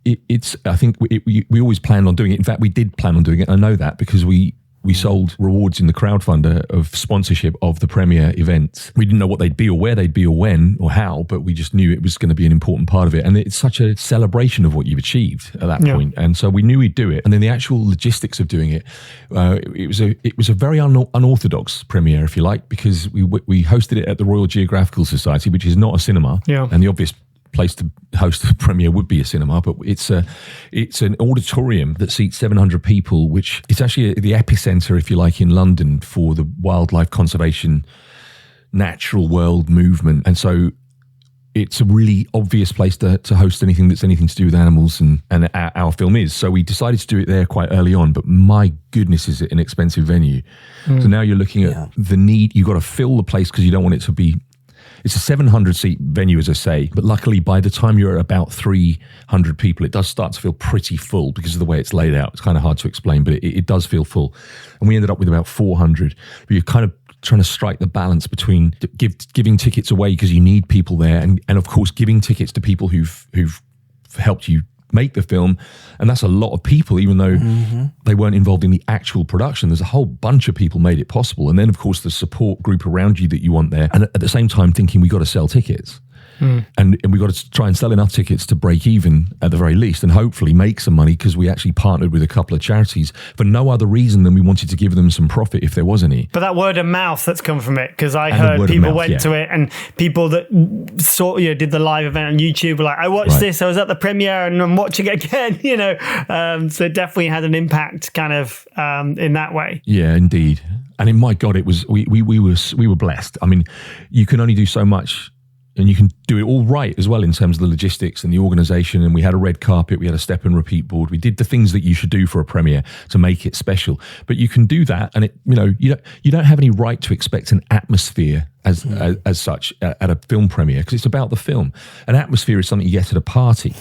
I think we always planned on doing it. In fact, we did plan on doing it. I know that because we sold rewards in the crowdfunder of sponsorship of the premiere events. We didn't know what they'd be or where they'd be or when or how, but we just knew it was going to be an important part of it. And it's such a celebration of what you've achieved at that point. And so we knew we'd do it. And then the actual logistics of doing it, it was a very unorthodox premiere, if you like, because we hosted it at the Royal Geographical Society, which is not a cinema. Yeah. And the obvious place to host a premiere would be a cinema, but it's an auditorium that seats 700 people, which is actually the epicenter, if you like, in London for the wildlife conservation natural world movement. And so it's a really obvious place to host anything that's anything to do with animals, and our film is. So we decided to do it there quite early on, but my goodness, is it an expensive venue. So now you're looking at the need, you've got to fill the place because you don't want it to be. It's a 700-seat venue, as I say, but luckily by the time you're at about 300 people, it does start to feel pretty full because of the way it's laid out. It's kind of hard to explain, but it does feel full. And we ended up with about 400. But you're kind of trying to strike the balance between giving tickets away because you need people there, and of course giving tickets to people who've helped you make the film. And that's a lot of people, even though they weren't involved in the actual production. There's a whole bunch of people made it possible. And then of course the support group around you that you want there, and at the same time thinking we got to sell tickets. And we got to try and sell enough tickets to break even at the very least, and hopefully make some money, because we actually partnered with a couple of charities for no other reason than we wanted to give them some profit if there was any. But that word of mouth that's come from it, because I heard people went to it, and people that did the live event on YouTube were like, I watched this, I was at the premiere and I'm watching it again, so it definitely had an impact kind of in that way. Yeah, indeed. And my God, it was we were blessed. I mean, you can only do so much, and you can do it all right as well in terms of the logistics and the organisation. And we had a red carpet, we had a step and repeat board. We did the things that you should do for a premiere to make it special. But you can do that, and you don't have any right to expect an atmosphere as such at a film premiere, because it's about the film. An atmosphere is something you get at a party,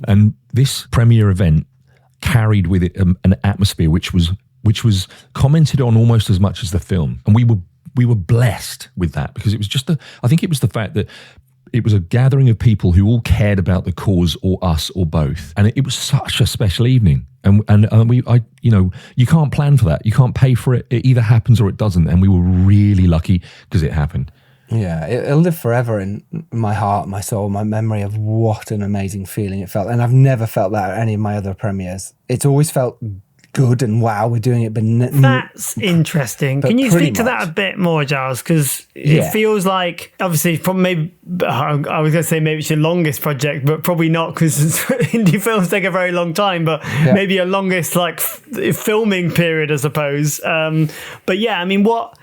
and this premiere event carried with it an atmosphere which was commented on almost as much as the film, and we were blessed with that, because it was just I think it was the fact that it was a gathering of people who all cared about the cause, or us, or both, and it was such a special evening. And you can't plan for that. You can't pay for it. It either happens or it doesn't. And we were really lucky because it happened. Yeah, it'll live forever in my heart, my soul, my memory of what an amazing feeling it felt. And I've never felt that at any of my other premieres. It's always felt good and wow, we're doing it. But that's interesting. Can you speak to that a bit more, Giles? Because it feels like, obviously, from maybe I was going to say maybe it's your longest project, but probably not, because indie films take a very long time. But maybe your longest filming period, I suppose. But yeah, I mean, why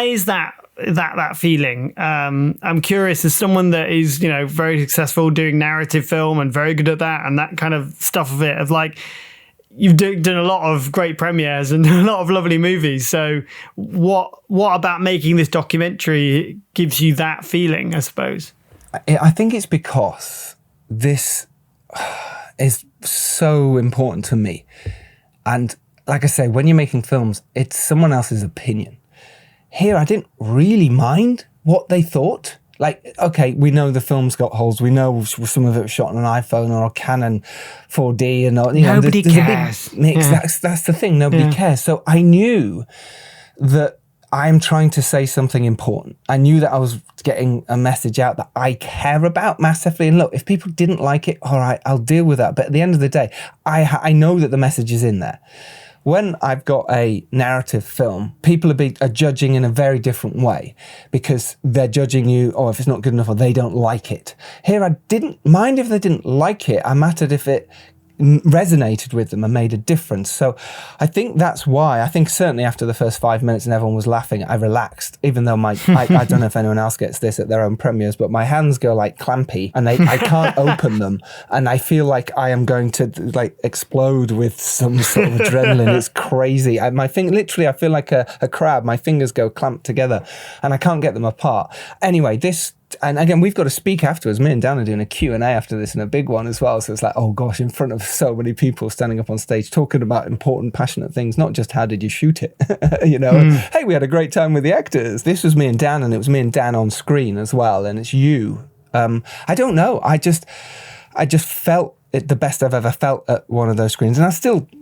is that feeling? I'm curious, as someone that is very successful doing narrative film and very good at that and that kind of stuff of it, of like, you've done a lot of great premieres and a lot of lovely movies. So what about making this documentary gives you that feeling, I suppose? I think it's because this is so important to me. And like I say, when you're making films, it's someone else's opinion. Here, I didn't really mind what they thought. Like, okay, we know the film's got holes. We know some of it was shot on an iPhone or a Canon 4D, and nobody cares. A big mix. That's the thing. Nobody cares. So I knew that I'm trying to say something important. I knew that I was getting a message out that I care about massively. And look, if people didn't like it, all right, I'll deal with that. But at the end of the day, I know that the message is in there. When I've got a narrative film, people are judging in a very different way, because they're judging you, if it's not good enough, or they don't like it. Here, I didn't mind if they didn't like it. I mattered if it resonated with them and made a difference. So I think that's why. I think certainly after the first 5 minutes and everyone was laughing, I relaxed, even though I don't know if anyone else gets this at their own premieres, but my hands go like clampy and I can't open them, and I feel like I am going to like explode with some sort of adrenaline. It's crazy. Literally I feel like a crab. My fingers go clamped together and I can't get them apart. Anyway, and again, we've got to speak afterwards. Me and Dan are doing a Q&A after this, and a big one as well. So it's like, oh gosh, in front of so many people standing up on stage talking about important, passionate things, not just how did you shoot it, And, hey, we had a great time with the actors. This was me and Dan, and it was me and Dan on screen as well. And it's you. I don't know. I just felt it the best I've ever felt at one of those screens. And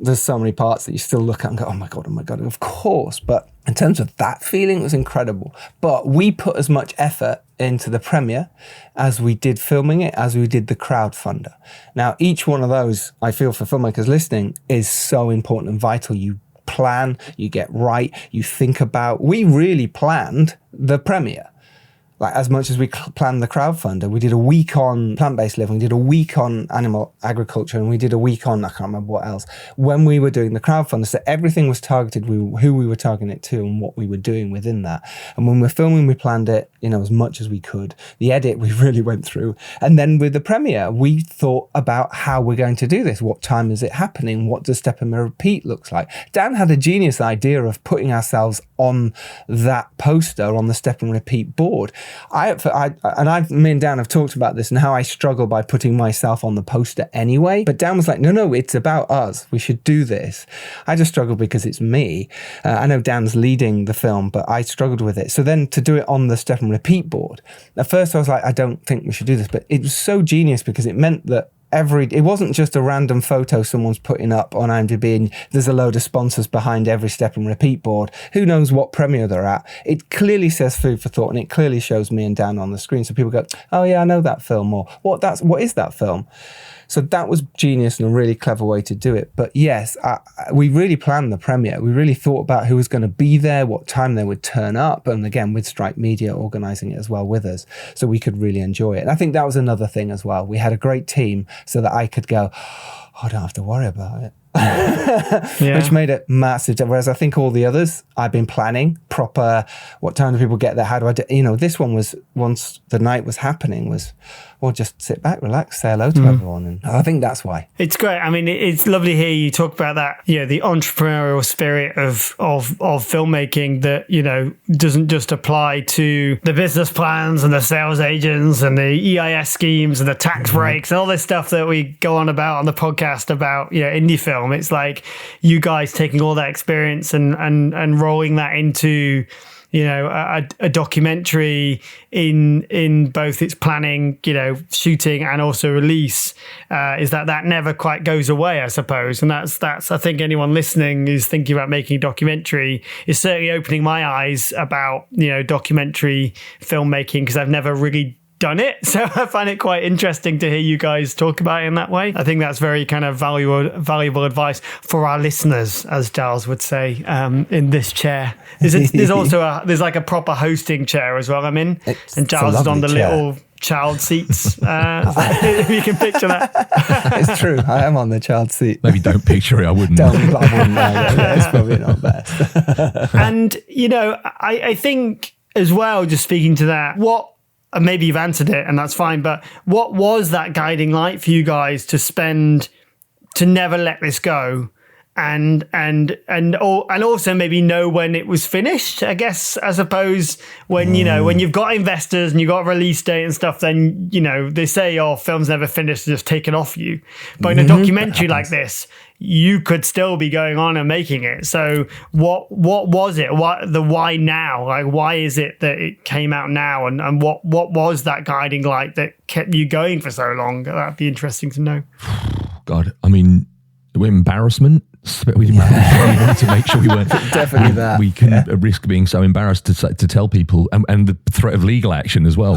there's so many parts that you still look at and go, oh my God, of course. But in terms of that feeling, it was incredible. But we put as much effort into the premiere as we did filming it, as we did the crowdfunder. Now, each one of those, I feel, for filmmakers listening, is so important and vital. You plan, you get right, you think about. We really planned the premiere. Like, as much as we planned the crowdfunder, we did a week on plant-based living, we did a week on animal agriculture, and we did a week on, I can't remember what else, when we were doing the crowdfunder. So everything was targeted, who we were targeting it to and what we were doing within that. And when we're filming, we planned it, as much as we could. The edit, we really went through. And then with the premiere, we thought about how we're going to do this. What time is it happening? What does step and repeat looks like? Dan had a genius idea of putting ourselves on that poster on the step and repeat board. Me and Dan have talked about this and how I struggle by putting myself on the poster anyway. But Dan was like, no, it's about us. We should do this. I just struggled because it's me. I know Dan's leading the film, but I struggled with it. So then to do it on the step and repeat board, at first I was like, I don't think we should do this. But it was so genius because it meant that it wasn't just a random photo someone's putting up on IMDb and there's a load of sponsors behind every step and repeat board. Who knows what premiere they're at? It clearly says food for thought, and it clearly shows me and Dan on the screen. So people go, oh yeah, I know that film, or what is that film? So that was genius and a really clever way to do it. But yes, we really planned the premiere. We really thought about who was going to be there, what time they would turn up, and again, with Stripe Media organising it as well with us, so we could really enjoy it. And I think that was another thing as well. We had a great team so that I could go, oh, I don't have to worry about it. Which made it massive. Whereas I think all the others, I've been planning proper, what time do people get there? How do I do? You know, this one was, once the night was happening, was, well, just sit back, relax, say hello to everyone. And I think that's why. It's great. I mean, it's lovely to hear you talk about that, you know, the entrepreneurial spirit of filmmaking that, you know, doesn't just apply to the business plans and the sales agents and the EIS schemes and the tax breaks and all this stuff that we go on about on the podcast about, you know, indie film. It's like you guys taking all that experience and rolling that into, you know, a documentary in both its planning, you know, shooting and also release, is that never quite goes away, I suppose. And that's I think anyone listening who's thinking about making a documentary is certainly opening my eyes about, you know, documentary filmmaking, because I've never really done it. So I find it quite interesting to hear you guys talk about it in that way. I think that's very kind of valuable advice for our listeners, as Giles would say, in this chair. There's also there's like a proper hosting chair as well I'm in. And Giles is on the little child seats. If you can picture that. It's true. I am on the child seat. Maybe don't picture it. I wouldn't. I wouldn't either. It's probably not best. And, you know, I think as well, just speaking to that, and maybe you've answered it and that's fine, but what was that guiding light for you guys to never let this go and also maybe know when it was finished? I guess, I suppose, when, you know, when you've got investors and you've got a release date and stuff, then, you know, they say, oh, film's never finished, just taken off you. But in a documentary like this, you could still be going on and making it. So what was it? Why now? Like, why is it that it came out now? And what was that guiding light that kept you going for so long? That'd be interesting to know. God, I mean, embarrassment. We wanted to make sure we weren't definitely that we couldn't risk being so embarrassed to tell people, and the threat of legal action as well.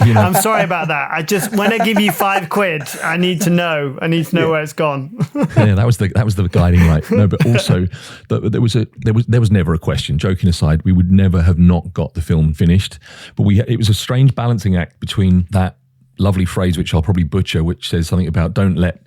You know. I'm sorry about that. When I give you £5, I need to know where it's gone. Yeah, that was the guiding light. No, but also there was never a question. Joking aside, we would never have not got the film finished. But it was a strange balancing act between that lovely phrase, which I'll probably butcher, which says something about don't let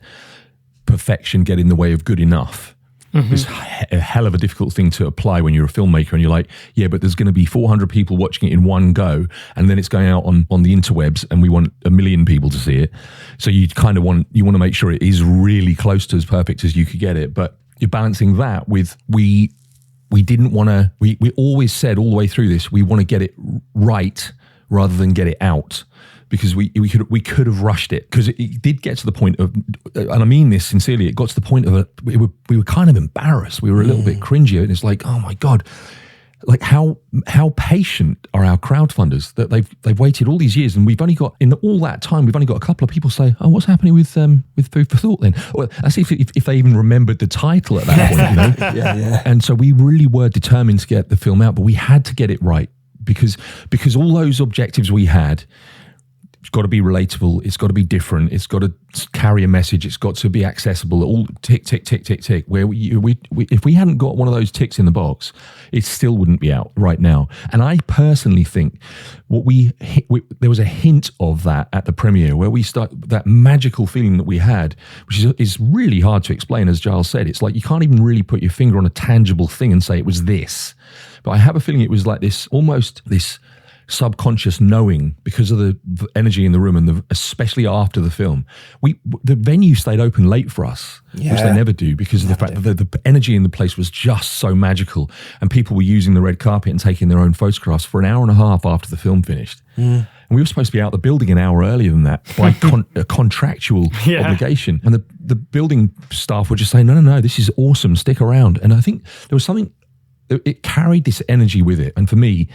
perfection get in the way of good enough. It's a hell of a difficult thing to apply when you're a filmmaker and you're like, yeah, but there's going to be 400 people watching it in one go, and then it's going out on the interwebs and we want 1 million people to see it. So you kind of want to make sure it is really close to as perfect as you could get it. But you're balancing that with we didn't want to, we always said all the way through this, we want to get it right rather than get it out. Because we could have rushed it, because it did get to the point of, and I mean this sincerely, it got to the point of we were kind of embarrassed. We were a little bit cringy, and it's like, oh my God, like how patient are our crowdfunders that they've waited all these years, and we've only got, in all that time, we've only got a couple of people say, oh, what's happening with Food for Thought then? Well, let's see if they even remembered the title at that point, you know? Yeah. And so we really were determined to get the film out, but we had to get it right because all those objectives we had. It's got to be relatable. It's got to be different. It's got to carry a message. It's got to be accessible. All tick, tick, tick, tick, tick. Where if we hadn't got one of those ticks in the box, it still wouldn't be out right now. And I personally think there was a hint of that at the premiere, where we start that magical feeling that we had, which is really hard to explain. As Giles said, it's like you can't even really put your finger on a tangible thing and say it was this. But I have a feeling it was like this, almost this subconscious knowing, because of the energy in the room, and especially after the film, the venue stayed open late for us, which they never do, because of the fact that the energy in the place was just so magical, and people were using the red carpet and taking their own photographs for an hour and a half after the film finished. And we were supposed to be out the building an hour earlier than that by a contractual obligation, and the building staff were just saying, no, this is awesome, stick around. And I think there was something it carried this energy with it. And for me,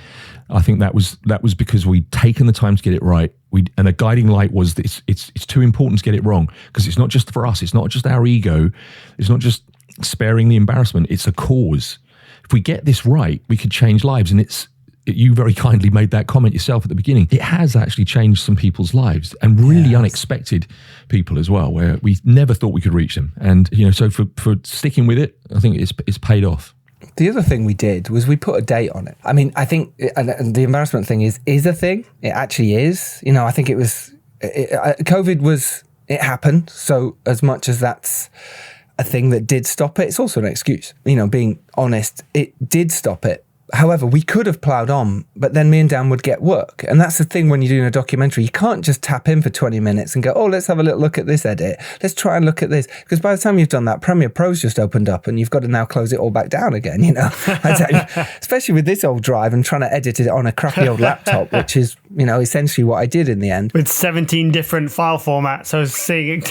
I think that was because we'd taken the time to get it right. And a guiding light was that it's too important to get it wrong, because it's not just for us. It's not just our ego. It's not just sparing the embarrassment. It's a cause. If we get this right, we could change lives. And you very kindly made that comment yourself at the beginning. It has actually changed some people's lives, and really unexpected people as well, where we never thought we could reach them. And, so for sticking with it, I think it's paid off. The other thing we did was we put a date on it. I mean, I think and the embarrassment thing is a thing. It actually is. I think it was, COVID it happened. So as much as that's a thing that did stop it, it's also an excuse. Being honest, it did stop it. However, we could have ploughed on, but then me and Dan would get work. And that's the thing when you're doing a documentary, you can't just tap in for 20 minutes and go, oh, let's have a little look at this edit. Let's try and look at this. Because by the time you've done that, Premiere Pro's just opened up and you've got to now close it all back down again, Especially with this old drive and trying to edit it on a crappy old laptop, which is, essentially what I did in the end. With 17 different file formats, I was seeing it.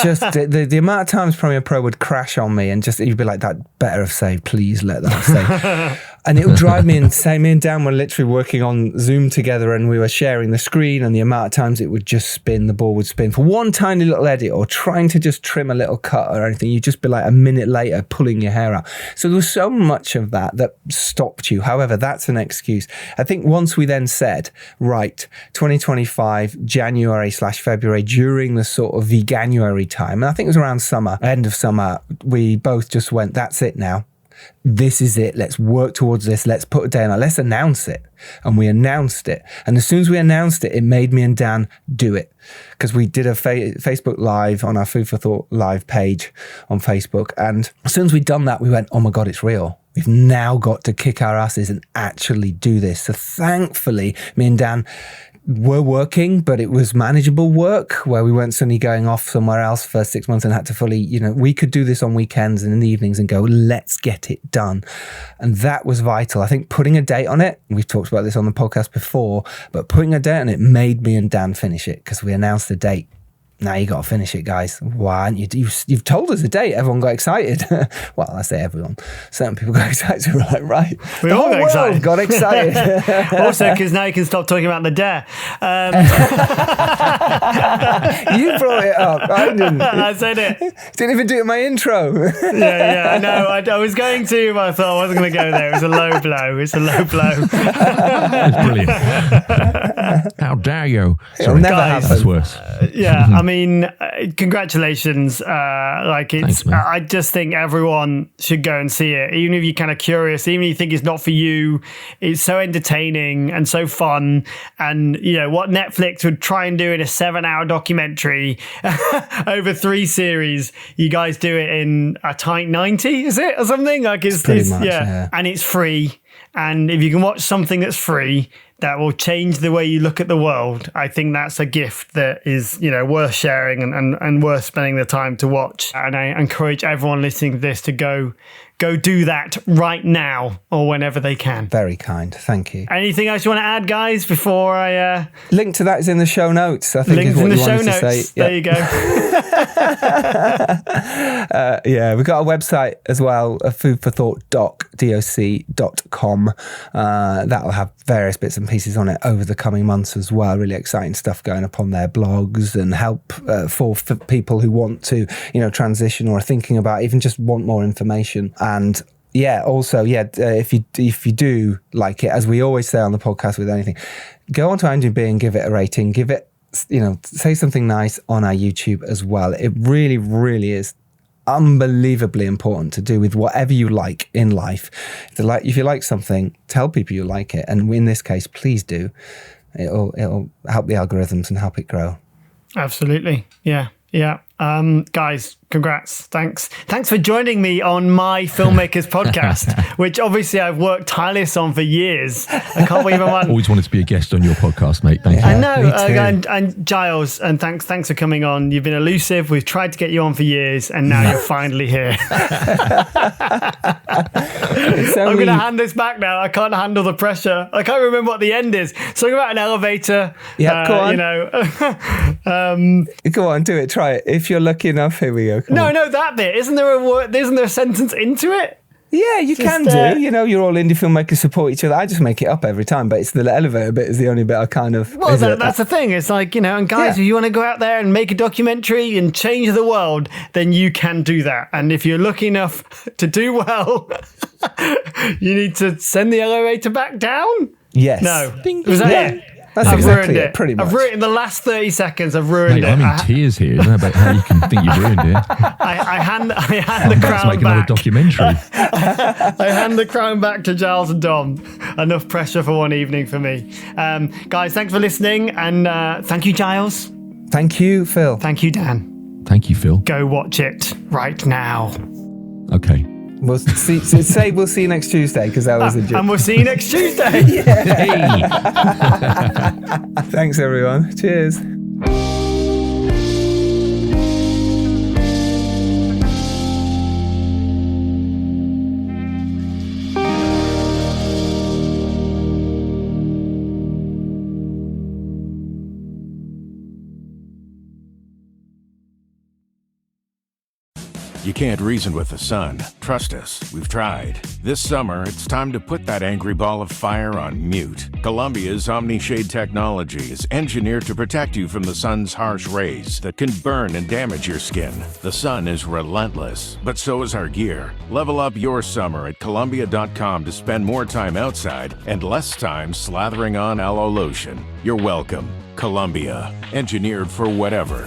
Just the amount of times Premiere Pro would crash on me and just, you'd be like, that better have saved, please let that save. And it would drive me insane. Me and Dan were literally working on Zoom together, and we were sharing the screen, and the amount of times it would just spin, the ball would spin for one tiny little edit or trying to just trim a little cut or anything. You'd just be like a minute later pulling your hair out. So there was so much of that stopped you. However, that's an excuse. I think once we then said, right, 2025, January/February, during the sort of Veganuary time, and I think it was around summer, end of summer, we both just went, that's it now. This is it. Let's work towards this. Let's put a day on it. Let's announce it. And we announced it. And as soon as we announced it, it made me and Dan do it. Because we did a Facebook Live on our Food for Thought live page on Facebook. And as soon as we'd done that, we went, oh my God, it's real. We've now got to kick our asses and actually do this. So thankfully, me and Dan were working, but it was manageable work where we weren't suddenly going off somewhere else for 6 months and had to fully, we could do this on weekends and in the evenings and go, let's get it done. And that was vital. I think putting a date on it, we've talked about this on the podcast before, but putting a date on it made me and Dan finish it because we announced the date. Now you got to finish it, guys. Why aren't you? You've told us a date. Everyone got excited. Well, I say everyone. Certain people got excited. So we're like, right. We all got excited. Also, because now you can stop talking about the dare. You brought it up. I didn't. I said it. Didn't even do it in my intro. Yeah. No, I was going to, but I thought I wasn't going to go there. It was a low blow. It's brilliant. How dare you? It'll never happen. That's worse. Yeah, I mean, congratulations. Thanks, I just think everyone should go and see it. Even if you're kind of curious, even if you think it's not for you, it's so entertaining and so fun. And, what Netflix would try and do in a 7-hour documentary over 3 series, you guys do it in a tight 90, is it? Or something? It's pretty much, yeah. And it's free. And if you can watch something that's free, that will change the way you look at the world, I think that's a gift that is, worth sharing and worth spending the time to watch. And I encourage everyone listening to this to go do that right now or whenever they can. Very kind. Thank you. Anything else you want to add, guys, before I... Link to that is in the show notes, I think. Link is what in the you show wanted notes. to say. There you go. We've got a website as well, foodforthoughtdoc.com. That'll have various bits and pieces on it over the coming months as well. Really exciting stuff going up on their blogs and help for people who want to, transition or are thinking about, even just want more information. And if you do like it, as we always say on the podcast with anything, go onto IMDb and give it a rating. Give it, say something nice on our YouTube as well. It really, really is unbelievably important to do with whatever you like in life. If you like something, tell people you like it, and in this case, please do. It'll help the algorithms and help it grow. Absolutely, yeah. Guys, congrats. Thanks for joining me on my Filmmakers podcast, which obviously I've worked tireless on for years. I can't believe I'm always wanted to be a guest on your podcast, mate. Thank you. I know. And Giles, and thanks for coming on. You've been elusive. We've tried to get you on for years, and now you're finally here. I'm going to hand this back now. I can't handle the pressure. I can't remember what the end is. Something about an elevator. Yeah, go on. Go on, do it. Try it. If you're lucky enough, here we go. No, that bit. Isn't there a sentence into it? Yeah, you can do. You know, you're all indie filmmakers support each other. I just make it up every time, but it's the elevator bit is the only bit I kind of... Well, that's the thing. It's like, you know, and guys, if you want to go out there and make a documentary and change the world, then you can do that. And if you're lucky enough to do well, you need to send the elevator back down? Yes. No. Was that it? That's exactly it, pretty much. I've ruined in the last 30 seconds. I've ruined Mate, it. I'm in tears here. I don't know about how you can think you've ruined it. I hand the crown make another back. documentary. I hand the crown back to Giles and Dom. Enough pressure for one evening for me. Guys, thanks for listening, and thank you, Giles. Thank you, Phil. Thank you, Dan. Thank you, Phil. Go watch it right now. Okay. We'll see you next Tuesday, because that was a joke. And we'll see you next Tuesday. Thanks, everyone. Cheers. You can't reason with the sun. Trust us, we've tried. This summer, it's time to put that angry ball of fire on mute. Columbia's OmniShade technology is engineered to protect you from the sun's harsh rays that can burn and damage your skin. The sun is relentless, but so is our gear. Level up your summer at Columbia.com to spend more time outside and less time slathering on aloe lotion. You're welcome. Columbia, engineered for whatever.